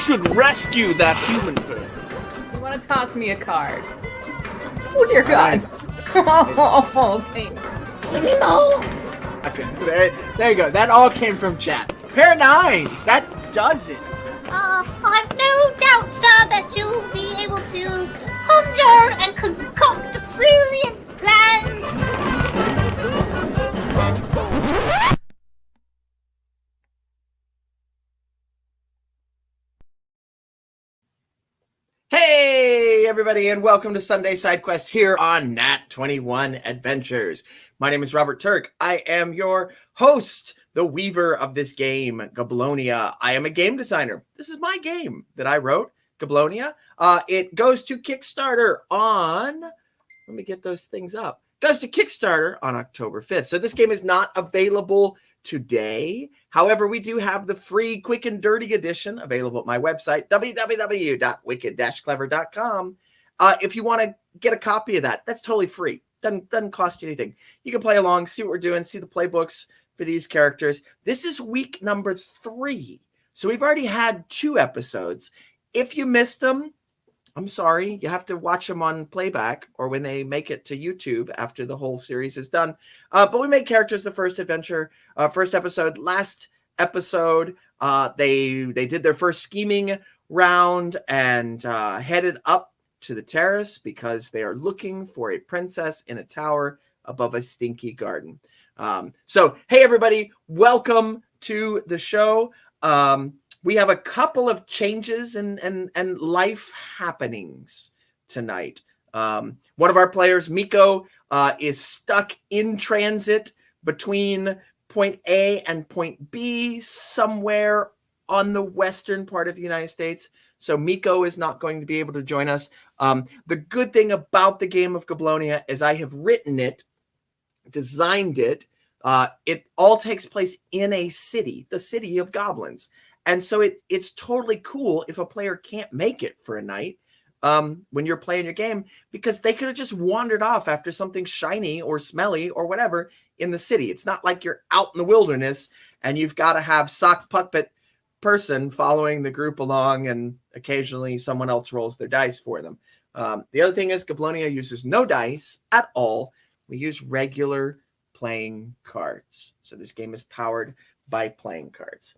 should rescue that human person. You want to toss me a card? Oh dear God! Oh, thanks. No. Okay, there you go. That all came from chat. Pair of nines. That does it. I've no doubt, sir, that you'll be able to conjure and concoct a brilliant plan. Hey, everybody, and welcome to Sunday Side Quest here on Nat 21 Adventures. My name is Robert Turk. I am your host, the weaver of this game, Goblonia. I am a game designer. This is my game that I wrote, Goblonia. It goes to Kickstarter on, let me get those things up. Goes to Kickstarter on October 5th. So this game is not available today. However, we do have the free Quick and Dirty edition available at my website, www.wicked-clever.com. If you want to get a copy of that, that's totally free. Doesn't cost you anything. You can play along, see what we're doing, see the playbooks for these characters. This is week number 3. So we've already had 2 episodes. If you missed them, I'm sorry. You have to watch them on playback or when they make it to YouTube after the whole series is done. But we made characters the first episode. Last episode, they did their first scheming round and headed up to the terrace because they are looking for a princess in a tower above a stinky garden. So, hey, everybody, welcome to the show. We have a couple of changes and life happenings tonight. One of our players, Miko, is stuck in transit between point A and point B somewhere on the western part of the United States. So Miko is not going to be able to join us. The good thing about the game of Goblonia is I have written it, designed it. It all takes place in a city, the city of Goblins. And so it's totally cool if a player can't make it for a night when you're playing your game, because they could have just wandered off after something shiny or smelly or whatever in the city. It's not like you're out in the wilderness and you've got to have sock puppet person following the group along and occasionally someone else rolls their dice for them. The other thing is Goblonia uses no dice at all. We use regular playing cards. So this game is powered by playing cards.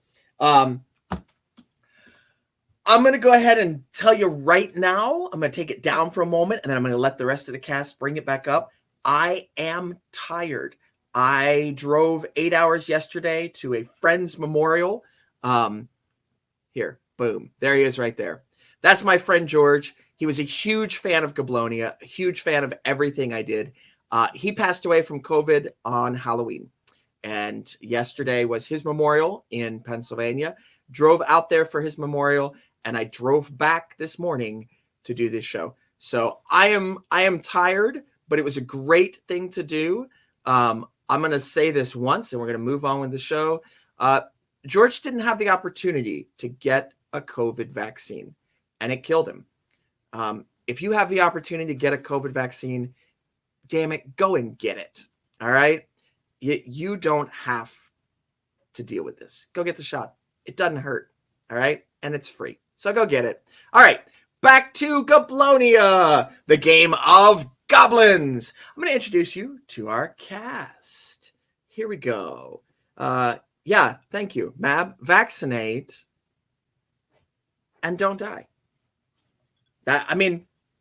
I'm going to go ahead and tell you right now, I'm going to take it down for a moment, and then I'm going to let the rest of the cast bring it back up. I am tired. I drove 8 hours yesterday to a friend's memorial. Here, boom. There he is right there. That's my friend George. He was a huge fan of Goblonia, a huge fan of everything I did. He passed away from COVID on Halloween. And yesterday was his memorial in Pennsylvania. Drove out there for his memorial, and I drove back this morning to do this show. So I am tired, but it was a great thing to do. I'm going to say this once, and we're going to move on with the show. George didn't have the opportunity to get a COVID vaccine, and it killed him. If you have the opportunity to get a COVID vaccine, damn it, go and get it. All right? You don't have to deal with this. Go get the shot. It doesn't hurt. All right? And it's free. So go get it. All right. Back to Goblonia, the game of Goblins. I'm going to introduce you to our cast. Here we go. Yeah, thank you. Mab, vaccinate and don't die.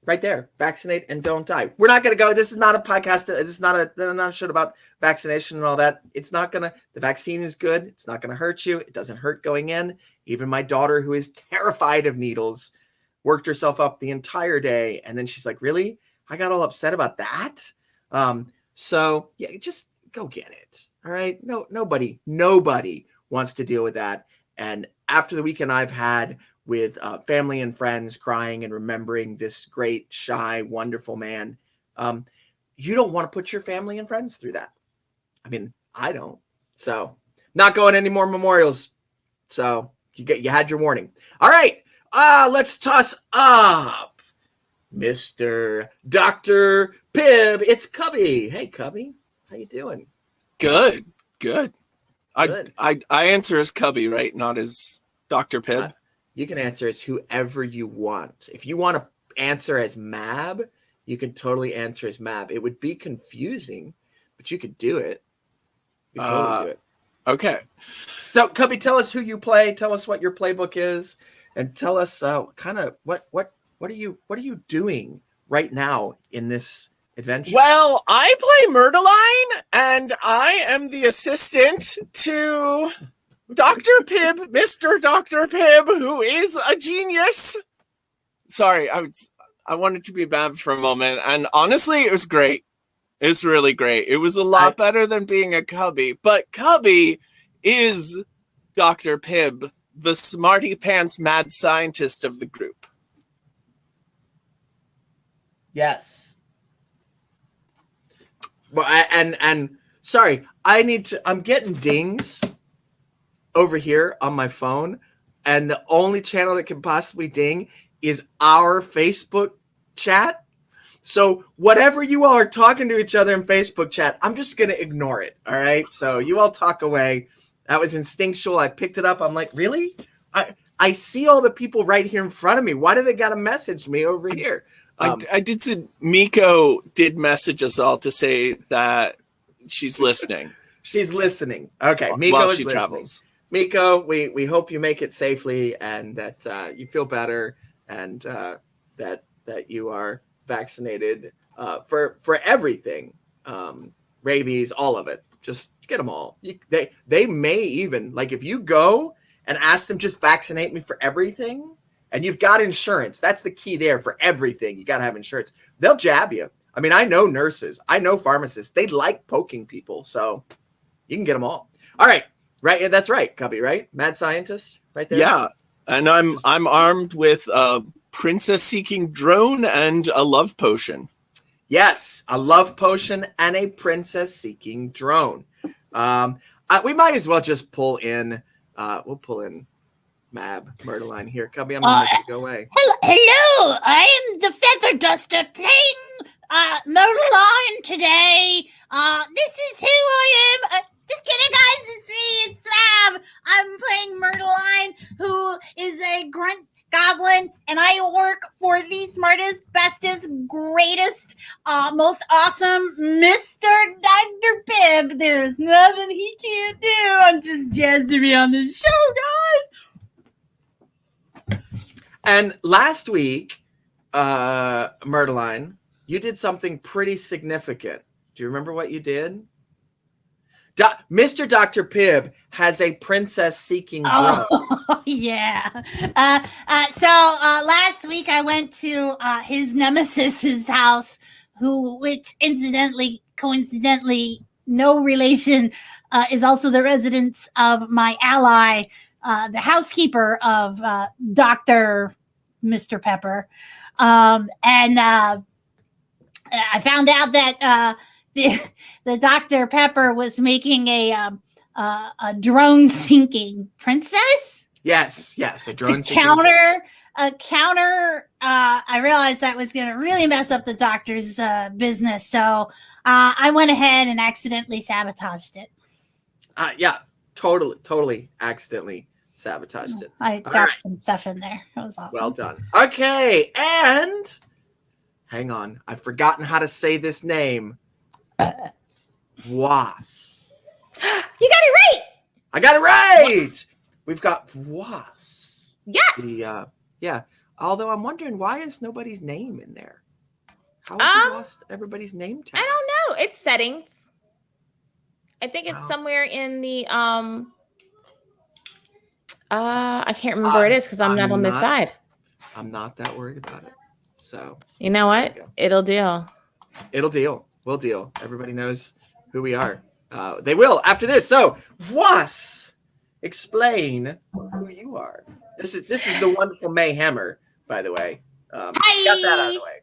Right there, vaccinate and don't die. We're not going to go. This is not a podcast. This is not a show about vaccination and all that. It's not going to, the vaccine is good. It's not going to hurt you. It doesn't hurt going in. Even my daughter, who is terrified of needles, worked herself up the entire day. And then she's like, really? I got all upset about that. So yeah, just go get it. All right. No, nobody wants to deal with that. And after the weekend I've had with family and friends crying and remembering this great, shy, wonderful man, you don't want to put your family and friends through that. I mean, I don't. So not going any more memorials. So you had your warning. All right. Let's toss up Mr. Dr. Pibb. It's Cubby. Hey, Cubby. How you doing? Good. Good. I answer as Cubby, right? Not as Dr. Pibb. You can answer as whoever you want. If you want to answer as Mab, you can totally answer as Mab. It would be confusing, but you could do it. You could totally do it. Okay. So, Cubby, tell us who you play. Tell us what your playbook is, and tell us kind of what are you doing right now in this adventure? Well, I play Murderline, and I am the assistant to Dr. Pibb, Mr. Dr. Pibb, who is a genius. Sorry, I wanted to be bad for a moment, and honestly, it was great. It was really great. It was a lot better than being a Cubby, but Cubby is Dr. Pibb, the smarty pants mad scientist of the group. Yes. Well, and sorry, I'm getting dings over here on my phone, and the only channel that can possibly ding is our Facebook chat. So whatever you all are talking to each other in Facebook chat, I'm just going to ignore it. All right. So you all talk away. That was instinctual. I picked it up. I'm like, really? I see all the people right here in front of me. Why do they got to message me over here? I did say Miko did message us all to say that she's listening. She's listening. Okay. Miko while is she listening. Travels. Miko, we hope you make it safely and that you feel better and that you are vaccinated for everything, rabies, all of it. Just get them all. They may even, like, if you go and ask them, just vaccinate me for everything, and you've got insurance. That's the key there for everything. You got to have insurance. They'll jab you. I mean, I know nurses. I know pharmacists. They like poking people, so you can get them all. All right. Right. Yeah, that's right, Cubby, right? Mad scientist right there. Yeah. And I'm armed with a princess-seeking drone and a love potion. Yes, a love potion and a princess-seeking drone. We might as well just pull in. We'll pull in Mab Murderline here. Cubby, I'm gonna make you go away. Hello, I am the Feather Duster playing Murderline today. This is who I am. Just kidding, guys. It's me. It's Sav. I'm playing Murderline, who is a grunt goblin, and I work for the smartest, bestest, greatest, most awesome Mr. Dr. Pibb. There's nothing he can't do. I'm just jazzed to be on the show, guys. And last week, Murderline, you did something pretty significant. Do you remember what you did? Mr. Dr. Pibb has a princess-seeking drone. Oh, yeah. So last week I went to his nemesis's house, which coincidentally, no relation, is also the residence of my ally, the housekeeper of Dr. Mr. Pepper. And I found out that the Dr. Pepper was making a drone sinking princess. Yes, a drone sinking. Counter. I realized that was going to really mess up the doctor's business, so I went ahead and accidentally sabotaged it. Yeah, totally accidentally sabotaged it. I dropped some stuff in there. It was awesome. Well done. Okay, and hang on, I've forgotten how to say this name. Voss. You got it right. I got it right. We've got Voss. Yeah. Yeah. Although I'm wondering, why is nobody's name in there? How have we lost everybody's name tag? I don't know. It's settings. I think it's somewhere in the I can't remember where it is because I'm not on this side. I'm not that worried about it. So you know what? It'll deal. We'll deal. Everybody knows who we are. They will after this. So, Voss, explain who you are. This is the wonderful Mayhemmer, by the way. Hi. Got that out of the way.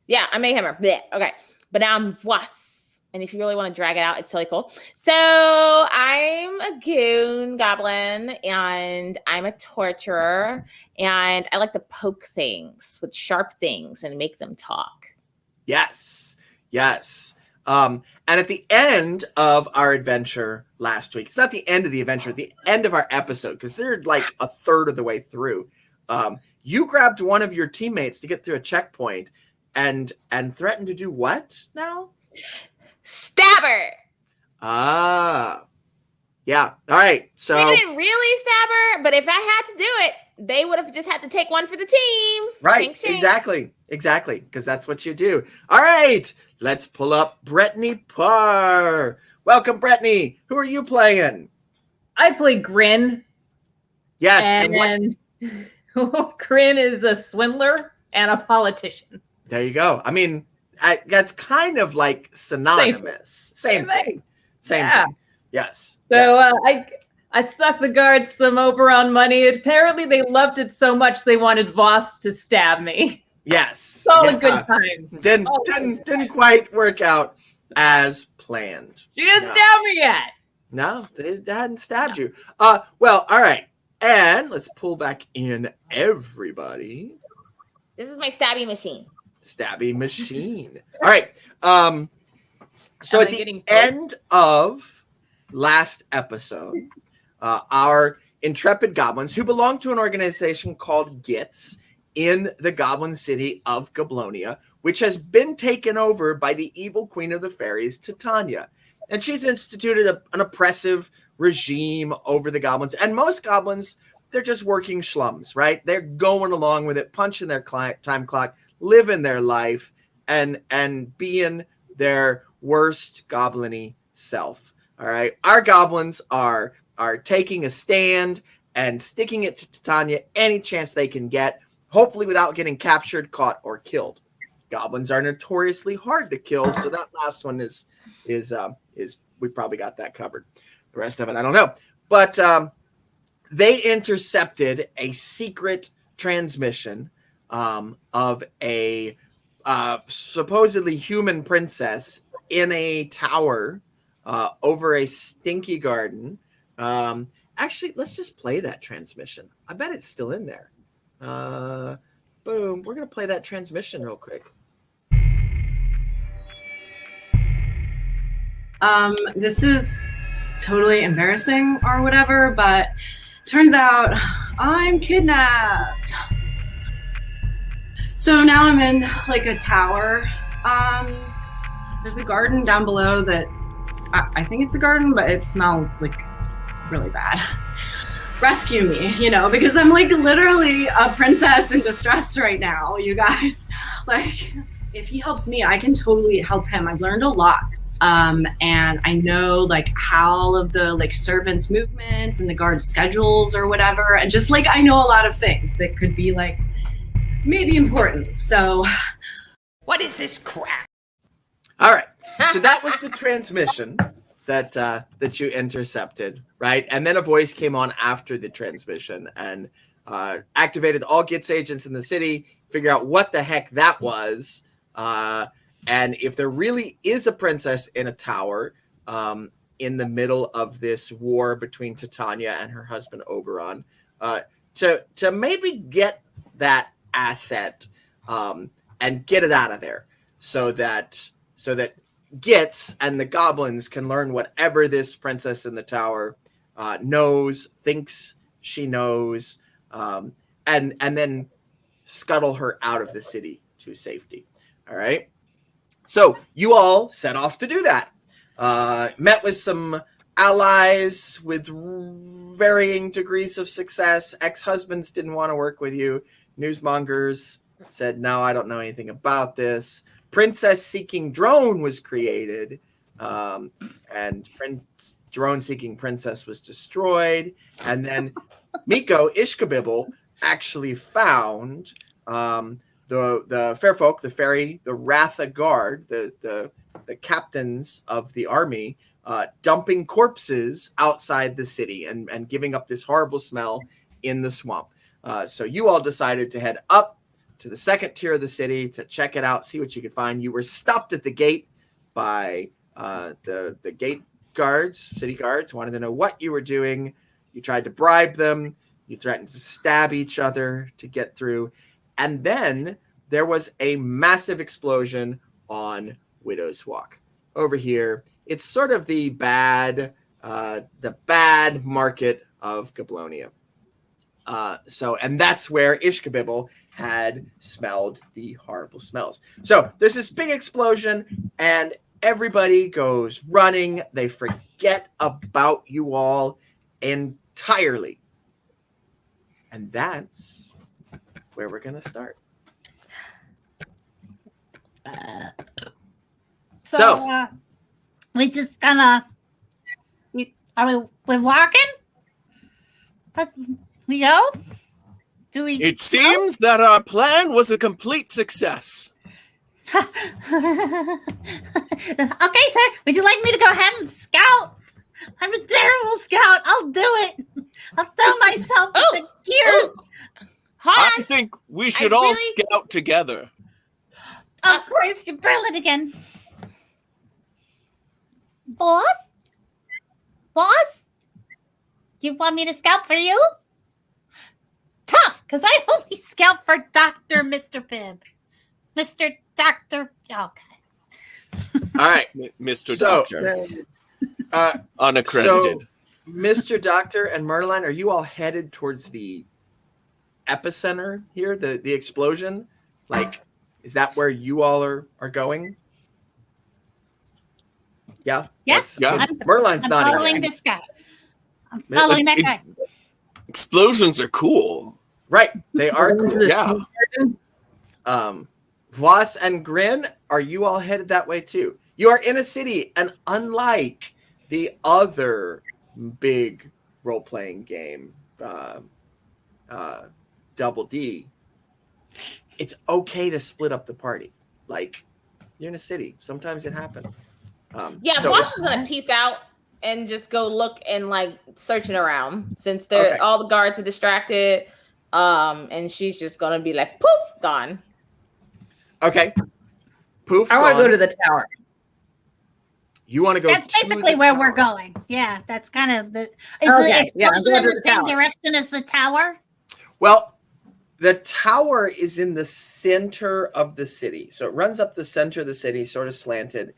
Yeah, I'm Mayhemmer. Blech. Okay, but now I'm Voss, and if you really want to drag it out, it's totally cool. So I'm a goon goblin, and I'm a torturer, and I like to poke things with sharp things and make them talk. Yes. And at the end of our adventure last week, it's not the end of the adventure, the end of our episode, because they're like a third of the way through. You grabbed one of your teammates to get through a checkpoint and threatened to do what now? Stabber. Ah. Yeah. All right. So They didn't really stab her, but if I had to do it, they would have just had to take one for the team. right. Shink, shink. Exactly. Because that's what you do. All right. Let's pull up Brittany Parr. Welcome, Brittany. Who are you playing? I play Grin, Yes. and Grin is a swindler and a politician. There you go. I mean, that's kind of like synonymous. Same thing. Same Yeah. thing. Yes. So yes. I stuck the guards some over on money. Apparently, they loved it so much they wanted Voss to stab me. Yes. It's all a good time. Didn't quite work out as planned. She didn't stab me yet. No, they hadn't stabbed you. Well, all right. And let's pull back in everybody. This is my stabby machine. Stabby machine. All right. So Am at I the getting end of last episode, our intrepid goblins who belong to an organization called GITS in the goblin city of Goblonia, which has been taken over by the evil queen of the fairies, Titania. And she's instituted an oppressive regime over the goblins. And most goblins, they're just working schlums, right? They're going along with it, punching their time clock, living their life, and being their worst goblin-y self. All right. Our goblins are taking a stand and sticking it to Titania any chance they can get, hopefully without getting captured, caught, or killed. Goblins are notoriously hard to kill, so that last one is we probably got that covered. The rest of it, I don't know. But they intercepted a secret transmission of a supposedly human princess in a tower over a stinky garden. Actually, let's just play that transmission. I bet it's still in there. Boom. We're going to play that transmission real quick. This is totally embarrassing or whatever, but turns out I'm kidnapped. So now I'm in like a tower. There's a garden down below that I think it's a garden, but it smells like really bad. Rescue me, because I'm like literally a princess in distress right now, you guys. Like, if he helps me, I can totally help him. I've learned a lot. And I know like how all of the like servants' movements and the guard schedules or whatever. And just like I know a lot of things that could be like maybe important. So What is this crap? All right. So that was the transmission that you intercepted, right? And then a voice came on after the transmission and activated all GITS agents in the city, figure out what the heck that was. And if there really is a princess in a tower in the middle of this war between Titania and her husband Oberon, to maybe get that asset and get it out of there so that GITS and the goblins can learn whatever this princess in the tower knows, thinks she knows, and then scuttle her out of the city to safety. All right. So you all set off to do that. Met with some allies with varying degrees of success. Ex-husbands didn't want to work with you. Newsmongers said, no, I don't know anything about this. Princess-seeking drone was created, and drone-seeking princess was destroyed. And then Miko Ishkabibble actually found the fair folk, the fairy, the Ratha Guard, the captains of the army, dumping corpses outside the city and giving up this horrible smell in the swamp. So you all decided to head up to the second tier of the city to check it out, see what you could find. You were stopped at the gate by the gate guards, city guards, wanted to know what you were doing. You tried to bribe them. You threatened to stab each other to get through. And then there was a massive explosion on Widow's Walk. Over here, it's sort of the bad market of Goblonia. And that's where Ishkabibble had smelled the horrible smells. So there's this big explosion, and everybody goes running. They forget about you all entirely. And that's where we're going to start. So we just gonna, we're walking? But we go? Do we? It seems that our plan was a complete success. Okay, sir. Would you like me to go ahead and scout? I'm a terrible scout. I'll do it. I'll throw myself at the gears. I think we should all scout together. Of course, you're brilliant again. Boss? You want me to scout for you? Tough, because I only scout for Dr. Mr. Pibb. Mr. Dr. Okay. All right. Mr. So, Doctor. Unaccredited. So, Mr. Doctor and Murderline, are you all headed towards the epicenter here, the explosion? Like, is that where you all are going? Yeah. Yes. Yeah. Murderline's I'm not following this guy. I'm following that guy. Explosions are cool. Right. They are cool. Yeah. Voss and Grin, are you all headed that way too? You are in a city, and unlike the other big role-playing game, Double D, it's okay to split up the party. Like, you're in a city. Sometimes it happens. Boss is gonna peace out and just go look and like searching around since they're all the guards are distracted. And she's just gonna be like, poof, gone. Okay. Poof. I want to go to the tower. You want to go? That's basically where we're going. Yeah, that's kind of the. Is Okay, the yeah, I'm explosion going in to the the same tower. direction as the tower? Well, the tower is in the center of the city. So it runs up the center of the city, sort of slanted.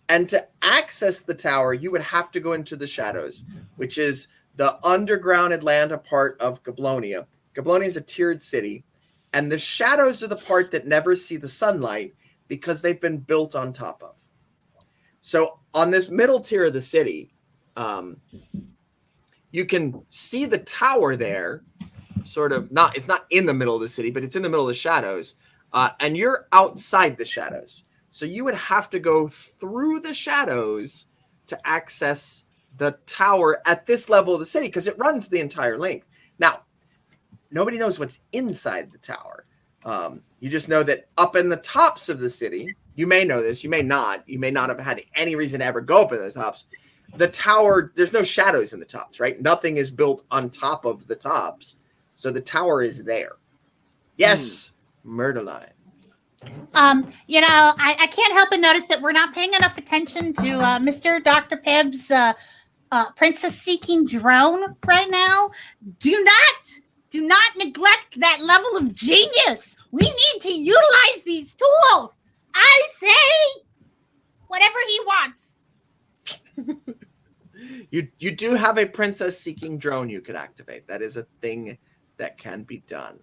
And to access the tower, you would have to go into the shadows, which is the underground Atlanta part of Goblonia. Goblonia is a tiered city. And the shadows are the part that never see the sunlight because they've been built on top of. So on this middle tier of the city, you can see the tower there, sort of not, it's not in the middle of the city, but it's in the middle of the shadows. And you're outside the shadows. So you would have to go through the shadows to access the tower at this level of the city because it runs the entire length. Now, nobody knows what's inside the tower. You just know that up in the tops of the city, you may know this, you may not have had any reason to ever go up in the tops. The tower, there's no shadows in the tops, right? Nothing is built on top of the tops. So the tower is there. Yes, Murderline. I can't help but notice that we're not paying enough attention to Mr. Dr. Pibb's princess seeking drone right now. Do not neglect that level of genius. We need to utilize these tools. I say whatever he wants. You do have a princess seeking drone you could activate. That is a thing that can be done.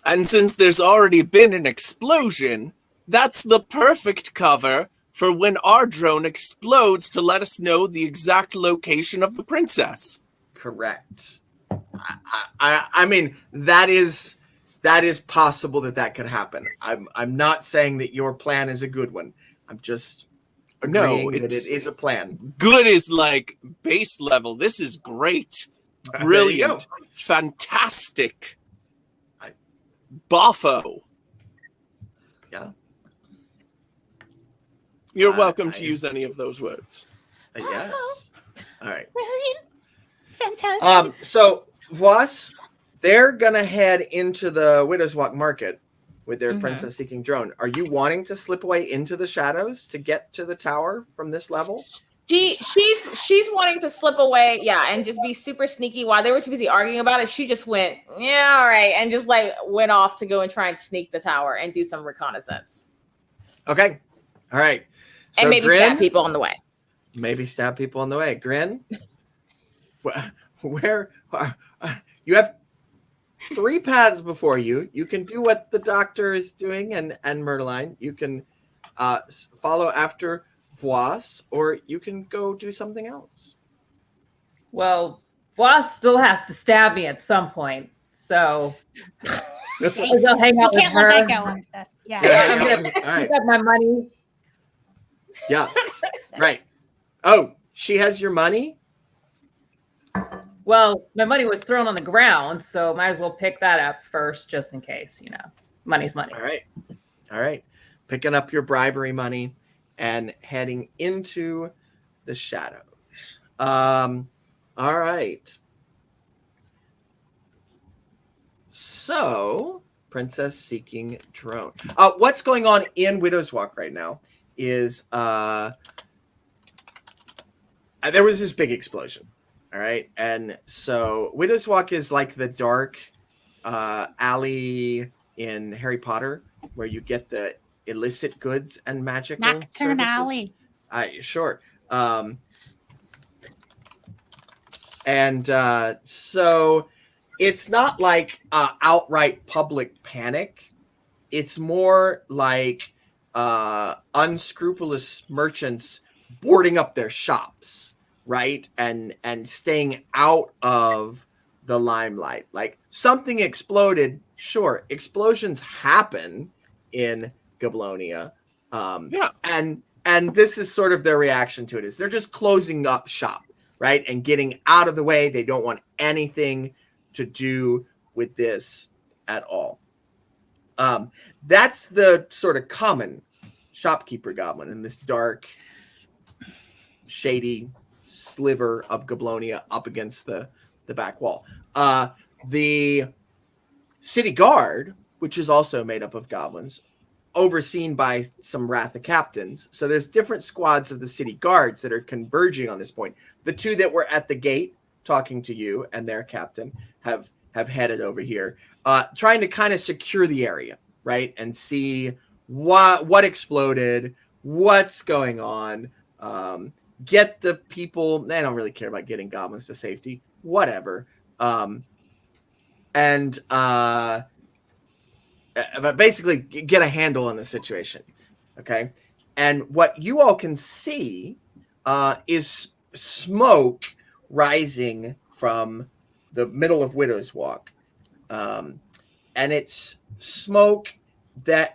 And since there's already been an explosion, that's the perfect cover for when our drone explodes to let us know the exact location of the princess. Correct. I mean, that is possible that could happen. I'm not saying that your plan is a good one. I'm just agreeing that it is a plan. Good is like base level. This is great. Brilliant. Fantastic. Boffo. Yeah. You're welcome to use any of those words. Yes. All right. Brilliant. Fantastic. So Voss, they're gonna head into the Widow's Walk Market with their princess seeking drone. Are you wanting to slip away into the shadows to get to the tower from this level? She's wanting to slip away, and just be super sneaky. While they were too busy arguing about it, she just went, all right, and just like went off to go and try and sneak the tower and do some reconnaissance. Okay. All right. So and maybe stab people on the way. Maybe stab people on the way. Grin, where you have 3 paths before you. You can do what the doctor is doing and Murderline. You can follow after Voss, or you can go do something else. Well, Voss still has to stab me at some point, so I'll go hang You out with can't her. let that go instead. Yeah. I'm Yeah. gonna All right. pick up my money. Yeah. Right. Oh, she has your money? Well, my money was thrown on the ground, so might as well pick that up first, just in case. Money's money. All right. All right. Picking up your bribery money and heading into the shadows. All right. So, Princess Seeking Drone. What's going on in Widow's Walk right now is there was this big explosion. All right. And so Widow's Walk is like the dark alley in Harry Potter where you get the illicit goods and magical Nocturne services. Alley. Sure. So it's not like outright public panic. It's more like unscrupulous merchants boarding up their shops, right? And staying out of the limelight. Like something exploded. Sure, explosions happen in Goblonia. Yeah. And this is sort of their reaction to it is they're just closing up shop, right? And getting out of the way. They don't want anything to do with this at all. That's the sort of common shopkeeper goblin in this dark, shady sliver of Goblonia up against the back wall. The city guard, which is also made up of goblins, overseen by some Ratha captains. So there's different squads of the city guards that are converging on this point. The 2 that were at the gate talking to you and their captain have headed over here, trying to kind of secure the area, right? And see what exploded, what's going on, get the people. They don't really care about getting goblins to safety, whatever. But basically get a handle on the situation. Okay. And what you all can see is smoke rising from the middle of Widow's Walk. And it's smoke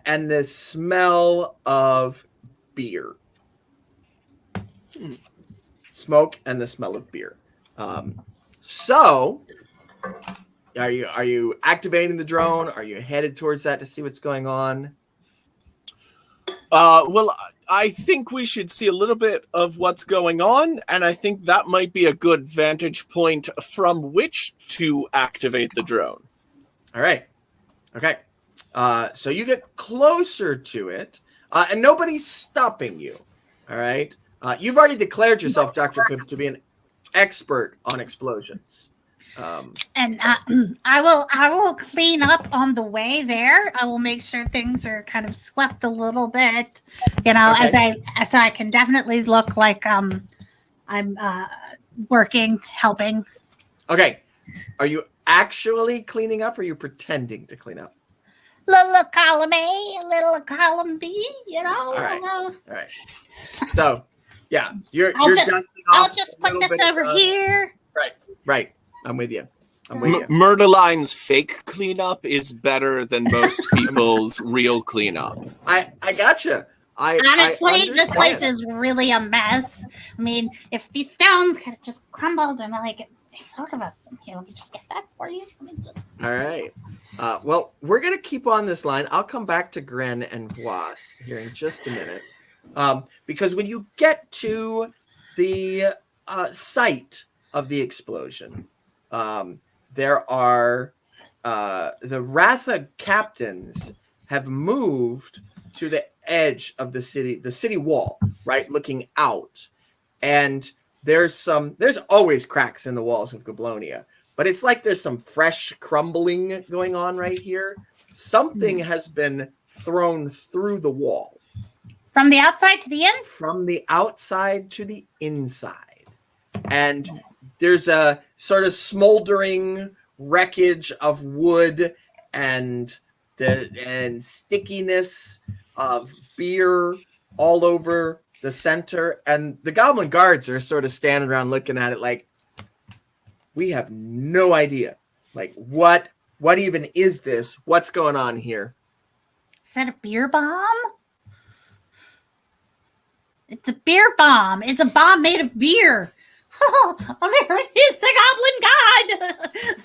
and the smell of beer. Smoke and the smell of beer. So are you activating the drone? Are you headed towards that to see what's going on? Well, I think we should see a little bit of what's going on, and I think that might be a good vantage point from which to activate the drone. All right. Okay. So you get closer to it, and nobody's stopping you. All right. You've already declared yourself, Dr. Pip, to be an expert on explosions. And I will clean up on the way there. I will make sure things are kind of swept a little bit, Okay. as I can definitely look like I'm working, helping. Okay. Are you actually cleaning up, or are you pretending to clean up? Little column A, little column B, All right. I'll All right. So, yeah, you're just- dusting off just a put little this bit over of- here. Right. I'm with you. Murderline's fake cleanup is better than most people's real cleanup. I gotcha. Honestly, this place understand. is really a mess. I mean, if these stones kind of just crumbled and it's sort of let me just get that for you. Let me just. All right. Well, we're going to keep on this line. I'll come back to Gren and Voss here in just a minute. Because when you get to the site of the explosion, there are the Ratha captains have moved to the edge of the city wall, right, looking out. And there's always cracks in the walls of Goblonia, but it's like there's some fresh crumbling going on right here. Something has been thrown through the wall. From the outside to the in? From the outside to the inside. And there's a sort of smoldering wreckage of wood and stickiness of beer all over the center, and the goblin guards are sort of standing around looking at it like, we have no idea. Like, what even is this? What's going on here? Is that a beer bomb? It's a beer bomb. It's a bomb made of beer. Oh, there it is, the goblin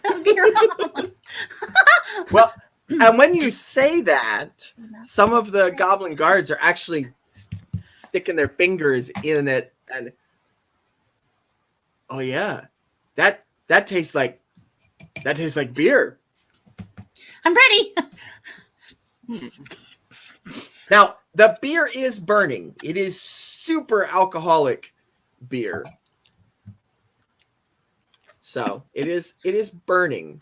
god. Beer bomb. Well, and when you say that, some of the goblin guards are actually sticking their fingers in it, and oh yeah, that tastes like beer. I'm ready. Now, the beer is burning. It is super alcoholic beer. So it is burning.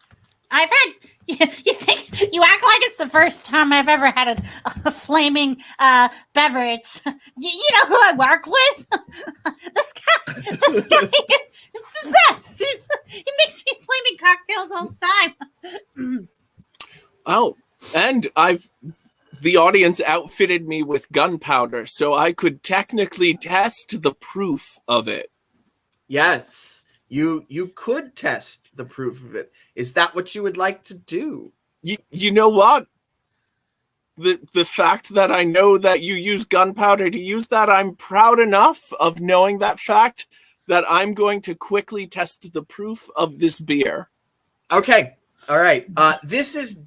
I've had. You think you act like it's the first time I've ever had a flaming beverage? You know who I work with? This guy is the best. He makes me flaming cocktails all the time. Oh, and the audience outfitted me with gunpowder, so I could technically test the proof of it. Yes, you could test the proof of it. Is that what you would like to do? You know what? The fact that I know that you use gunpowder to use that, I'm proud enough of knowing that fact that I'm going to quickly test the proof of this beer. Okay. All right. This is...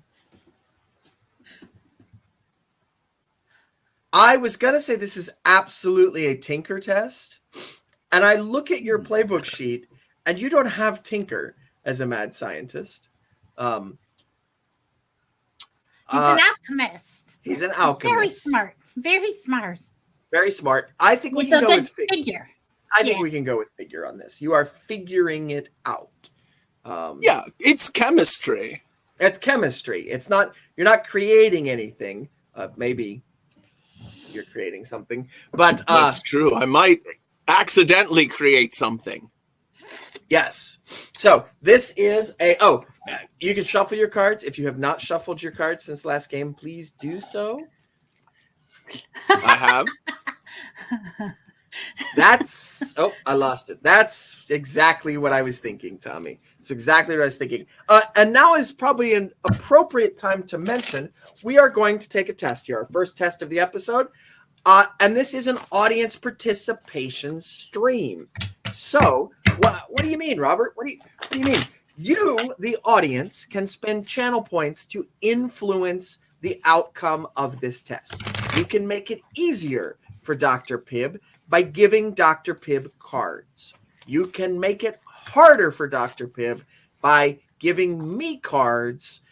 I was going to say this is absolutely a tinker test. And I look at your playbook sheet, and you don't have tinker as a mad scientist. He's an alchemist. He's an alchemist. Very smart. Very smart. Very smart. I think we With can a go good with figure. I think we can go with figure on this. You are figuring it out. Yeah, it's chemistry. It's chemistry. It's not. You're not creating anything. Maybe you're creating something, but that's true. I might accidentally create something. Yes. So this is a... Oh, you can shuffle your cards. If you have not shuffled your cards since last game, please do so. I have. That's... Oh, I lost it. That's exactly what I was thinking, Tommy. It's exactly what I was thinking. And now is probably an appropriate time to mention we are going to take a test here. Our first test of the episode. And this is an audience participation stream. So, what do you mean, Robert? What do you mean? You, the audience, can spend channel points to influence the outcome of this test. You can make it easier for Dr. Pibb by giving Dr. Pibb cards. You can make it harder for Dr. Pibb by giving me cards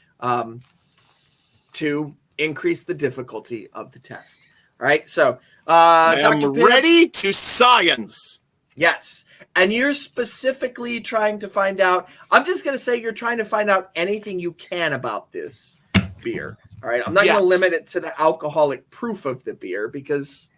to increase the difficulty of the test. All right, so I am Dr. Pibb, ready to science. Yes. And you're specifically trying to find out, I'm just going to say you're trying to find out anything you can about this beer. All right. I'm not going to limit it to the alcoholic proof of the beer because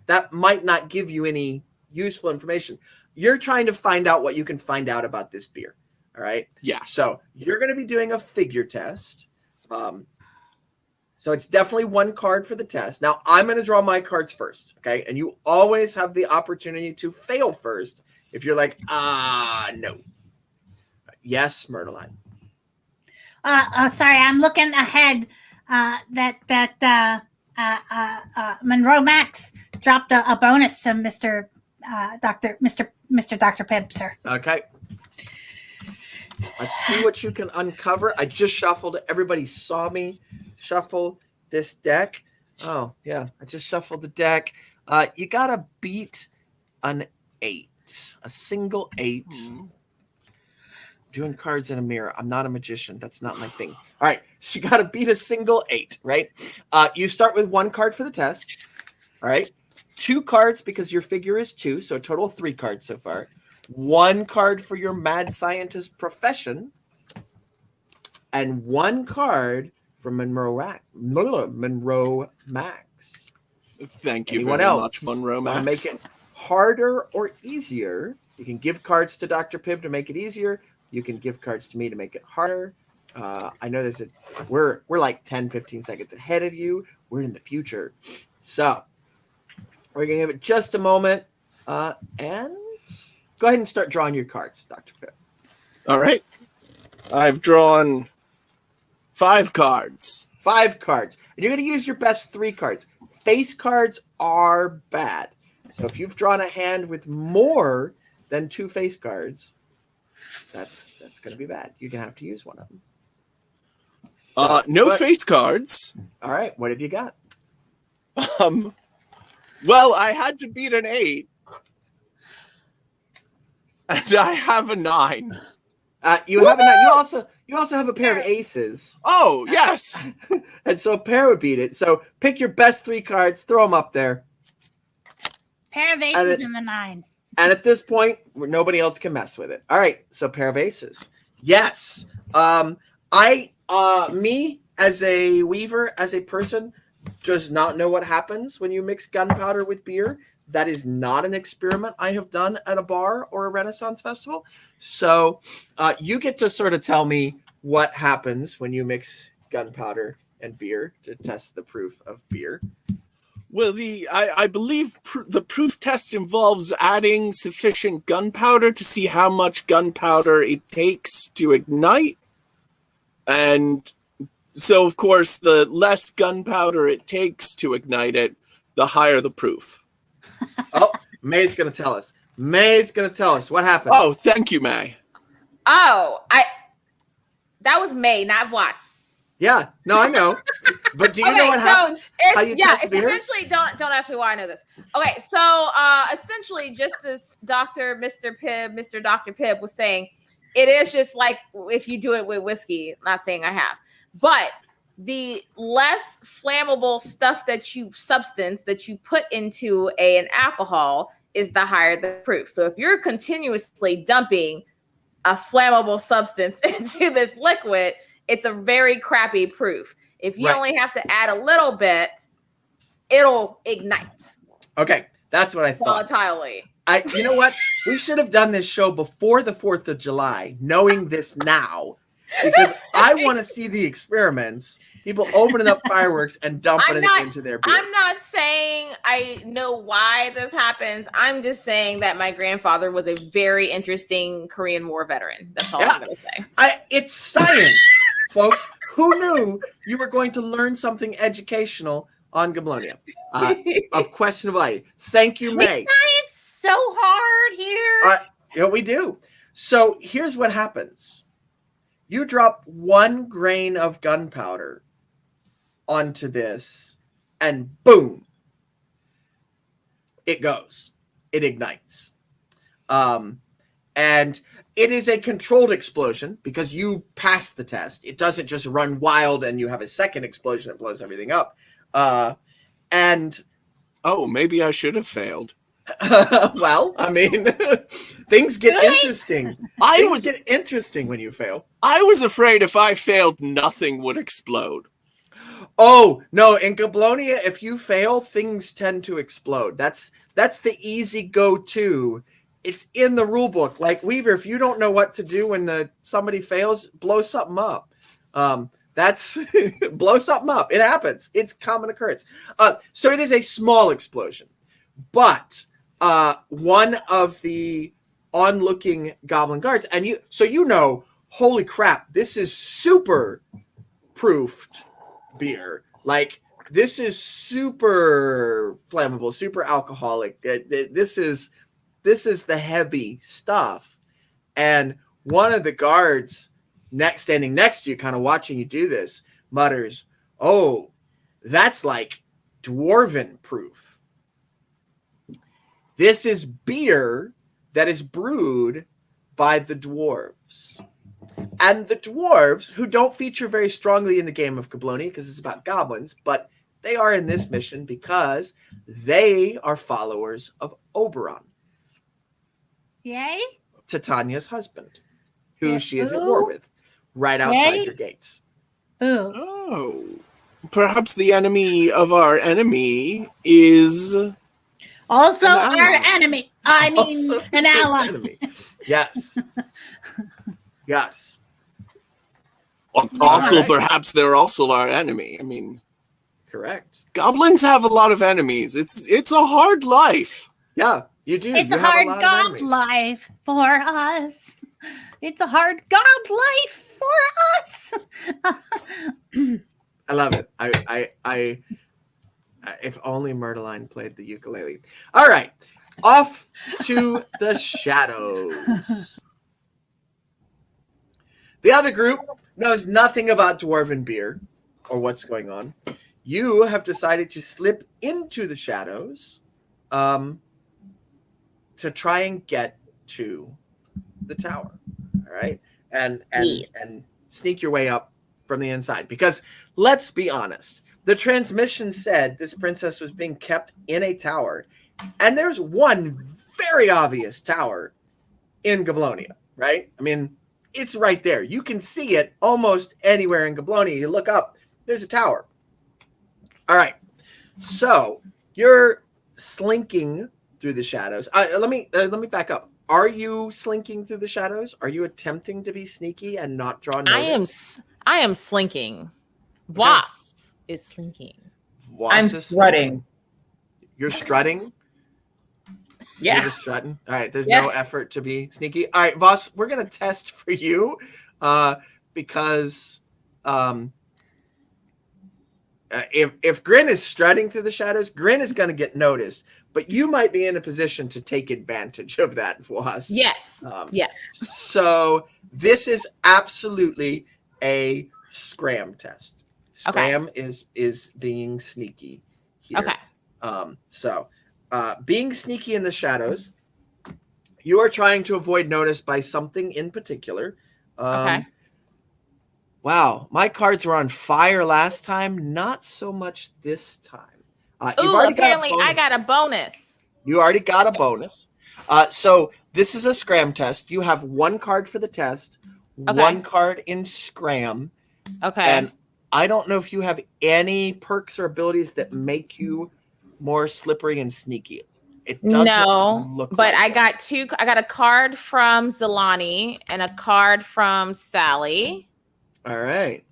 that might not give you any useful information. You're trying to find out what you can find out about this beer. All right. Yeah. So you're going to be doing a figure test. So it's definitely one card for the test. Now I'm going to draw my cards first. Okay. And you always have the opportunity to fail first. If you're like, no. Yes, Murderline. Sorry, I'm looking ahead. Monroe Max dropped a bonus to Mr. Dr. Pibb, sir. Okay. Let's see what you can uncover. I just shuffled it. Everybody saw me shuffle this deck. Oh, yeah. I just shuffled the deck. You got to beat an 8. A single 8. Doing cards in a mirror. I'm not a magician. That's not my thing. All right. So you got to beat a single 8, right? You start with 1 card for the test. All right. 2 cards because your figure is 2. So a total of 3 cards so far. 1 card for your mad scientist profession. And 1 card for Monroe Max. Thank you Anyone very else much, Monroe Max. Want to make it harder or easier? You can give cards to Dr. Pibb to make it easier, You can gift cards to me to make it harder. I know we're like 10, 15 seconds ahead of you. We're in the future. So we're going to give it just a moment. And go ahead and start drawing your cards, Dr. Pip. All right. I've drawn 5 cards. 5 cards. And you're going to use your best 3 cards. Face cards are bad. So if you've drawn a hand with more than 2 face cards, that's going to be bad. You're going to have to use one of them. No face cards. All right. What have you got? Well, I had to beat an 8. And I have a 9. You have a 9. You also have a pair of aces. Oh, yes. And so a pair would beat it. So pick your best 3 cards, throw them up there. Pair of aces in the 9. And at this point, nobody else can mess with it. All right, so pair of aces. Yes. Me as a weaver, as a person, does not know what happens when you mix gunpowder with beer. That is not an experiment I have done at a bar or a Renaissance festival. So you get to sort of tell me what happens when you mix gunpowder and beer to test the proof of beer. Well, I believe the proof test involves adding sufficient gunpowder to see how much gunpowder it takes to ignite. And so, of course, the less gunpowder it takes to ignite it, the higher the proof. Oh, May's going to tell us. May's going to tell us what happens. Oh, thank you, May. Oh, that was May, not Voss. Yeah, no, I know. But do you know what happens? How you test beer? Essentially, don't ask me why I know this. Okay, so essentially, just as Dr. Mr. Pibb was saying, it is just like if you do it with whiskey. Not saying I have, but the less flammable substance that you put into an alcohol is the higher the proof. So if you're continuously dumping a flammable substance into this liquid, it's a very crappy proof. If you only have to add a little bit, it'll ignite. Okay, that's what I thought. Volatilely. You know what? We should have done this show before the 4th of July, knowing this now, because I want to see the experiments. People opening up fireworks and dumping it into their beer. I'm not saying I know why this happens. I'm just saying that my grandfather was a very interesting Korean War veteran. That's all I'm going to say. It's science, folks. Who knew you were going to learn something educational on Goblonia of questionable value? Thank you, May. Science so hard here. Yeah, we do. So here's what happens. You drop 1 grain of gunpowder onto this, and boom, it goes. It ignites. And it is a controlled explosion because you passed the test. It doesn't just run wild and you have a second explosion that blows everything up. And oh, maybe I should have failed. Well, I mean, things get interesting. Things get interesting when you fail. I was afraid if I failed, nothing would explode. Oh, no, in Goblonia, if you fail, things tend to explode. That's the easy go-to. It's in the rule book. Like, Weaver, if you don't know what to do when somebody fails, blow something up. That's blow something up. It happens. It's common occurrence. So it is a small explosion. But one of the onlooking goblin guards, and you know, holy crap, this is super proofed beer. Like, this is super flammable, super alcoholic. This is the heavy stuff. And one of the guards standing next to you, kind of watching you do this, mutters, "Oh, that's like dwarven proof. This is beer that is brewed by the dwarves." And the dwarves, who don't feature very strongly in the game of Goblonia because it's about goblins, but they are in this mission because they are followers of Oberon. Yay? Titania's husband, who she is at war with, right outside your gates. Ooh. Oh, perhaps the enemy of our enemy is Also An our ally. enemy. I mean, Also an ally. enemy. Yes. Yes. Also, Alright. perhaps they're also our enemy. I mean, Correct. goblins have a lot of enemies. It's a hard life. Yeah, you do. It's you a have hard a lot of gob enemies. life for us. It's a hard gob life for us. I love it. I if only Murderline played the ukulele. All right, off to the shadows. The other group knows nothing about dwarven beer or what's going on. You have decided to slip into the shadows to try and get to the tower. All right. And sneak your way up from the inside. Because let's be honest, the transmission said this princess was being kept in a tower. And there's one very obvious tower in Goblonia, right? I mean, it's right there. You can see it almost anywhere in Goblonia. You look up, there's a tower. All right. So you're slinking through the shadows. Let me back up. Are you slinking through the shadows? Are you attempting to be sneaky and not draw notice? I am slinking. Voss is slinking. Voss I'm is strutting. slinking. You're strutting? You're Yeah. just strutting? All right. There's Yeah. no effort to be sneaky. All right, Voss, we're going to test for you because if Grin is strutting through the shadows, Grin is going to get noticed. But you might be in a position to take advantage of that, Voss. Yes. Yes. So this is absolutely a SCRAM test. SCRAM is being sneaky here. Okay. Being sneaky in the shadows, you are trying to avoid notice by something in particular. Okay. Wow, my cards were on fire last time. Not so much this time. Ooh, apparently I got a bonus. You already got a bonus. So this is a SCRAM test. You have one card for the test, one card in SCRAM. Okay. And I don't know if you have any perks or abilities that make you more slippery and sneaky. It doesn't look but like I it. got two. I got a card from Zelani and a card from Sally. All right.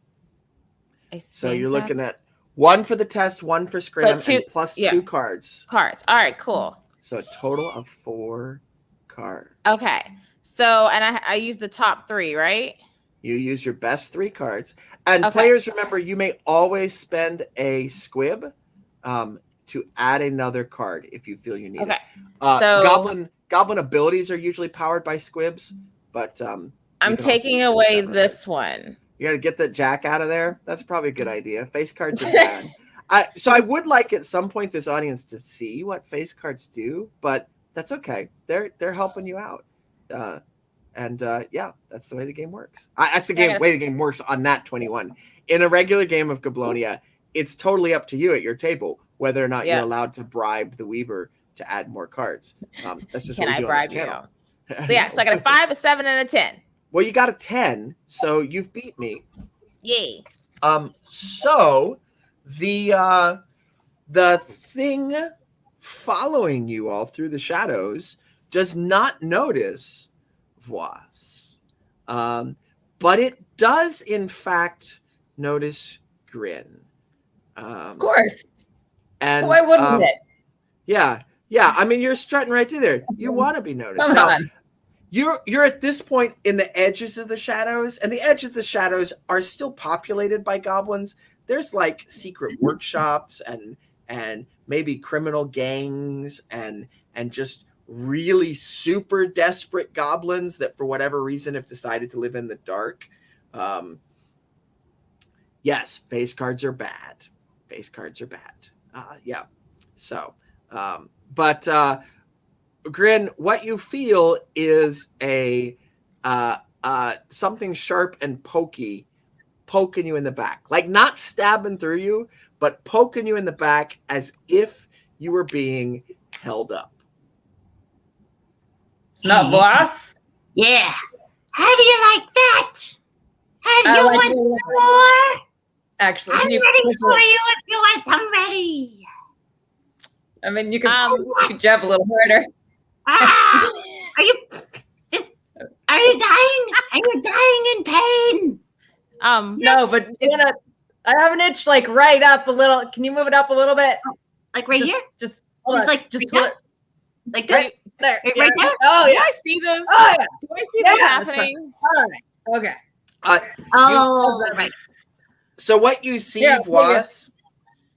I So think you're looking that's- at one for the test, one for SCRAM, two- and plus yeah. 2 cards. cards. All right, cool. So a total of 4 cards. Okay. So, and I used the top 3, right? You use your best 3 cards. And Okay. players, remember, you may always spend a squib to add another card if you feel you need Okay. it. So- Goblin abilities are usually powered by squibs, but I'm can also taking use away that this one. you got to get the jack out of there. That's probably a good idea. Face cards are bad. So I would like at some point this audience to see what face cards do, but that's okay. They're helping you out. Yeah, that's the way the game works. That's the way the game works on Nat 21. In a regular game of Goblonia, it's totally up to you at your table whether or not you're allowed to bribe the Weaver to add more cards. That's just Can what we I do bribe on you? this channel. So yeah, so I got a 5, a 7, and a 10. Well, you got a 10, so you've beat me. Yay. So the thing following you all through the shadows does not notice Voss. But it does in fact notice Grin. Of course. And Why wouldn't it? Yeah. I mean, you're strutting right through there. You want to be noticed. Come Now, on. You're at this point in the edges of the shadows, and the edges of the shadows are still populated by goblins. There's like secret workshops and maybe criminal gangs and just really super desperate goblins that for whatever reason have decided to live in the dark. Yes, face cards are bad. Face cards are bad. Yeah. So, but Grin, what you feel is a something sharp and poking you in the back, like not stabbing through you, but poking you in the back as if you were being held up. It's not Voss. Yeah. How do you like that? How do I you like want it. some more? Actually, I'm can you ready push for it? you if you want some ready. I mean, you can jab a little harder. Ah, are you you dying? Are you dying in pain? No, but I have an itch like right up a little. Can you move it up a little bit? Like right here? Just hold It's on. like Just right hold it. Like this? Right there. Right there? Oh Do yeah. I see this? Oh yeah. Do I see this Yeah, happening? All right. Okay. Oh, right. So what you see, Yeah, Voss,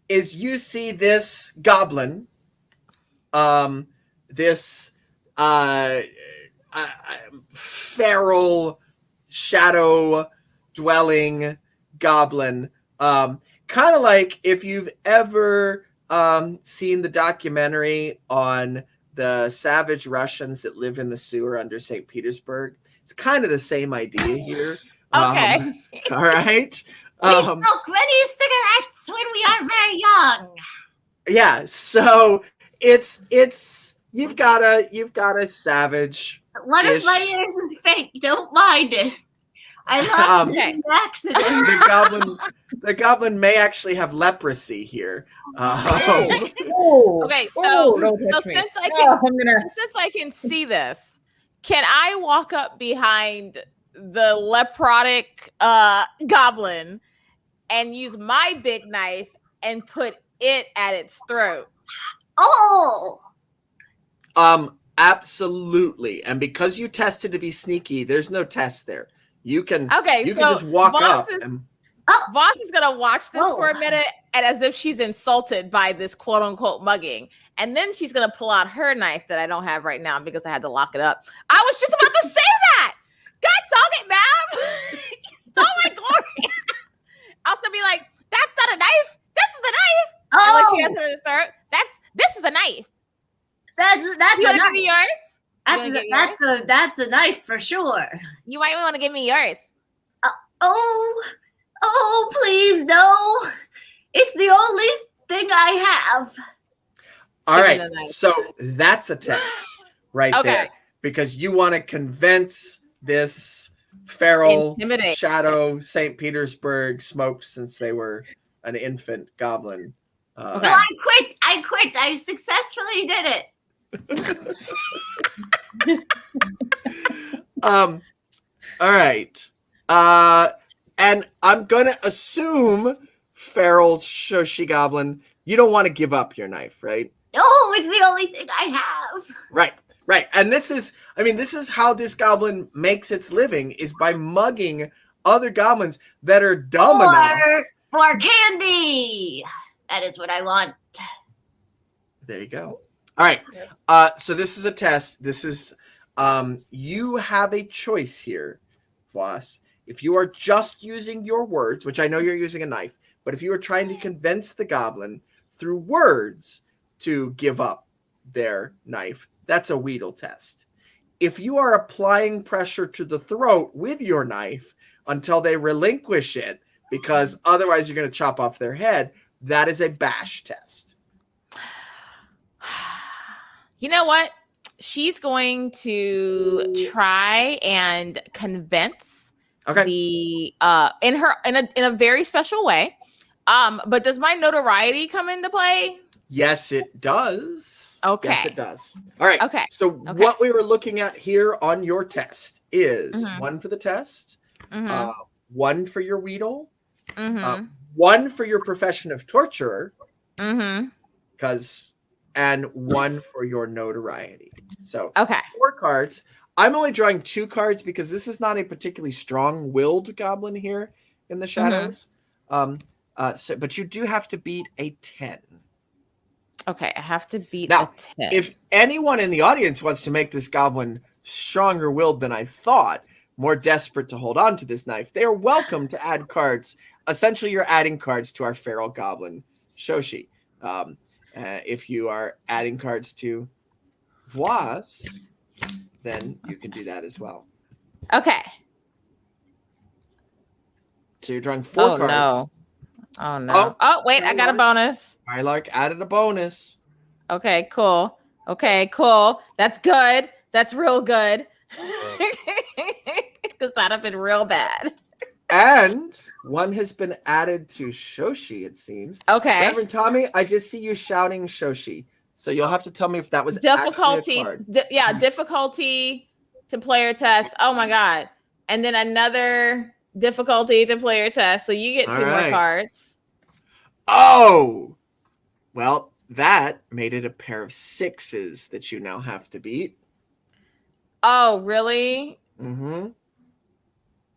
is you see this goblin, this feral shadow-dwelling goblin, kind of like if you've ever seen the documentary on the savage Russians that live in the sewer under St. Petersburg. It's kind of the same idea here. Okay. All right. We smoke many cigarettes when we are very young. Yeah, so it's you've got a savage. One of my ears is fake. Don't mind it. I lost it in an accident. The goblin may actually have leprosy here. Okay, so since I can see this, can I walk up behind the leprotic goblin and use my big knife and put it at its throat? Oh, absolutely. And because you tested to be sneaky, there's no test there. You can just walk up. Voss is gonna watch this for a minute, and as if she's insulted by this quote unquote mugging, and then she's gonna pull out her knife that I don't have right now because I had to lock it up. I was just about to say that. God dog it, ma'am! You stole my glory. I was gonna be like, "That's not a knife. This is a knife." And when she answered his third, this is a knife. That's You a want to knife. give me yours? That's a knife for sure. You might want to give me yours. Oh, please, no. It's the only thing I have. All right, so that's a test right there. Because you want to convince this feral shadow St. Petersburg smoked since they were an infant goblin. No, I quit. I successfully did it. All right. And I'm going to assume, feral Shoshi Goblin, you don't want to give up your knife, right? No, it's the only thing I have. Right. And this is how this goblin makes its living, is by mugging other goblins that are dumb enough. For candy. That is what I want. There you go. All right. So this is a test. This is, you have a choice here, Voss. If you are just using your words, which I know you're using a knife, but if you are trying to convince the goblin through words to give up their knife, that's a Weedle test. If you are applying pressure to the throat with your knife until they relinquish it, because otherwise you're going to chop off their head, that is a bash test. You know what? She's going to try and convince the in a very special way. But does my notoriety come into play? Yes, it does. Okay. Yes, it does. All right. Okay. So what we were looking at here on your test is one for the test, one for your Weedle, one for your profession of torturer, and one for your notoriety. So 4 cards. I'm only drawing 2 cards because this is not a particularly strong-willed goblin here in the shadows. But you do have to beat a 10. Okay, I have to beat a 10. If anyone in the audience wants to make this goblin stronger-willed than I thought, more desperate to hold on to this knife, they are welcome to add cards. Essentially, you're adding cards to our feral goblin, Shoshi. If you are adding cards to Voss, then you can do that as well. Okay. So you're drawing 4 cards. No. Oh, no. Oh, wait, I got a bonus. Mylark added a bonus. Okay, cool. That's good. That's real good. Because that'd have been real bad. And one has been added to Shoshi, it seems. Okay. Reverend Tommy, I just see you shouting Shoshi. So you'll have to tell me if that was difficulty. actually a card. Difficulty to player test. Oh my god. And then another difficulty to player test. So you get All two more right. cards. Oh, well, that made it a pair of 6s that you now have to beat. Oh, really? Mm-hmm.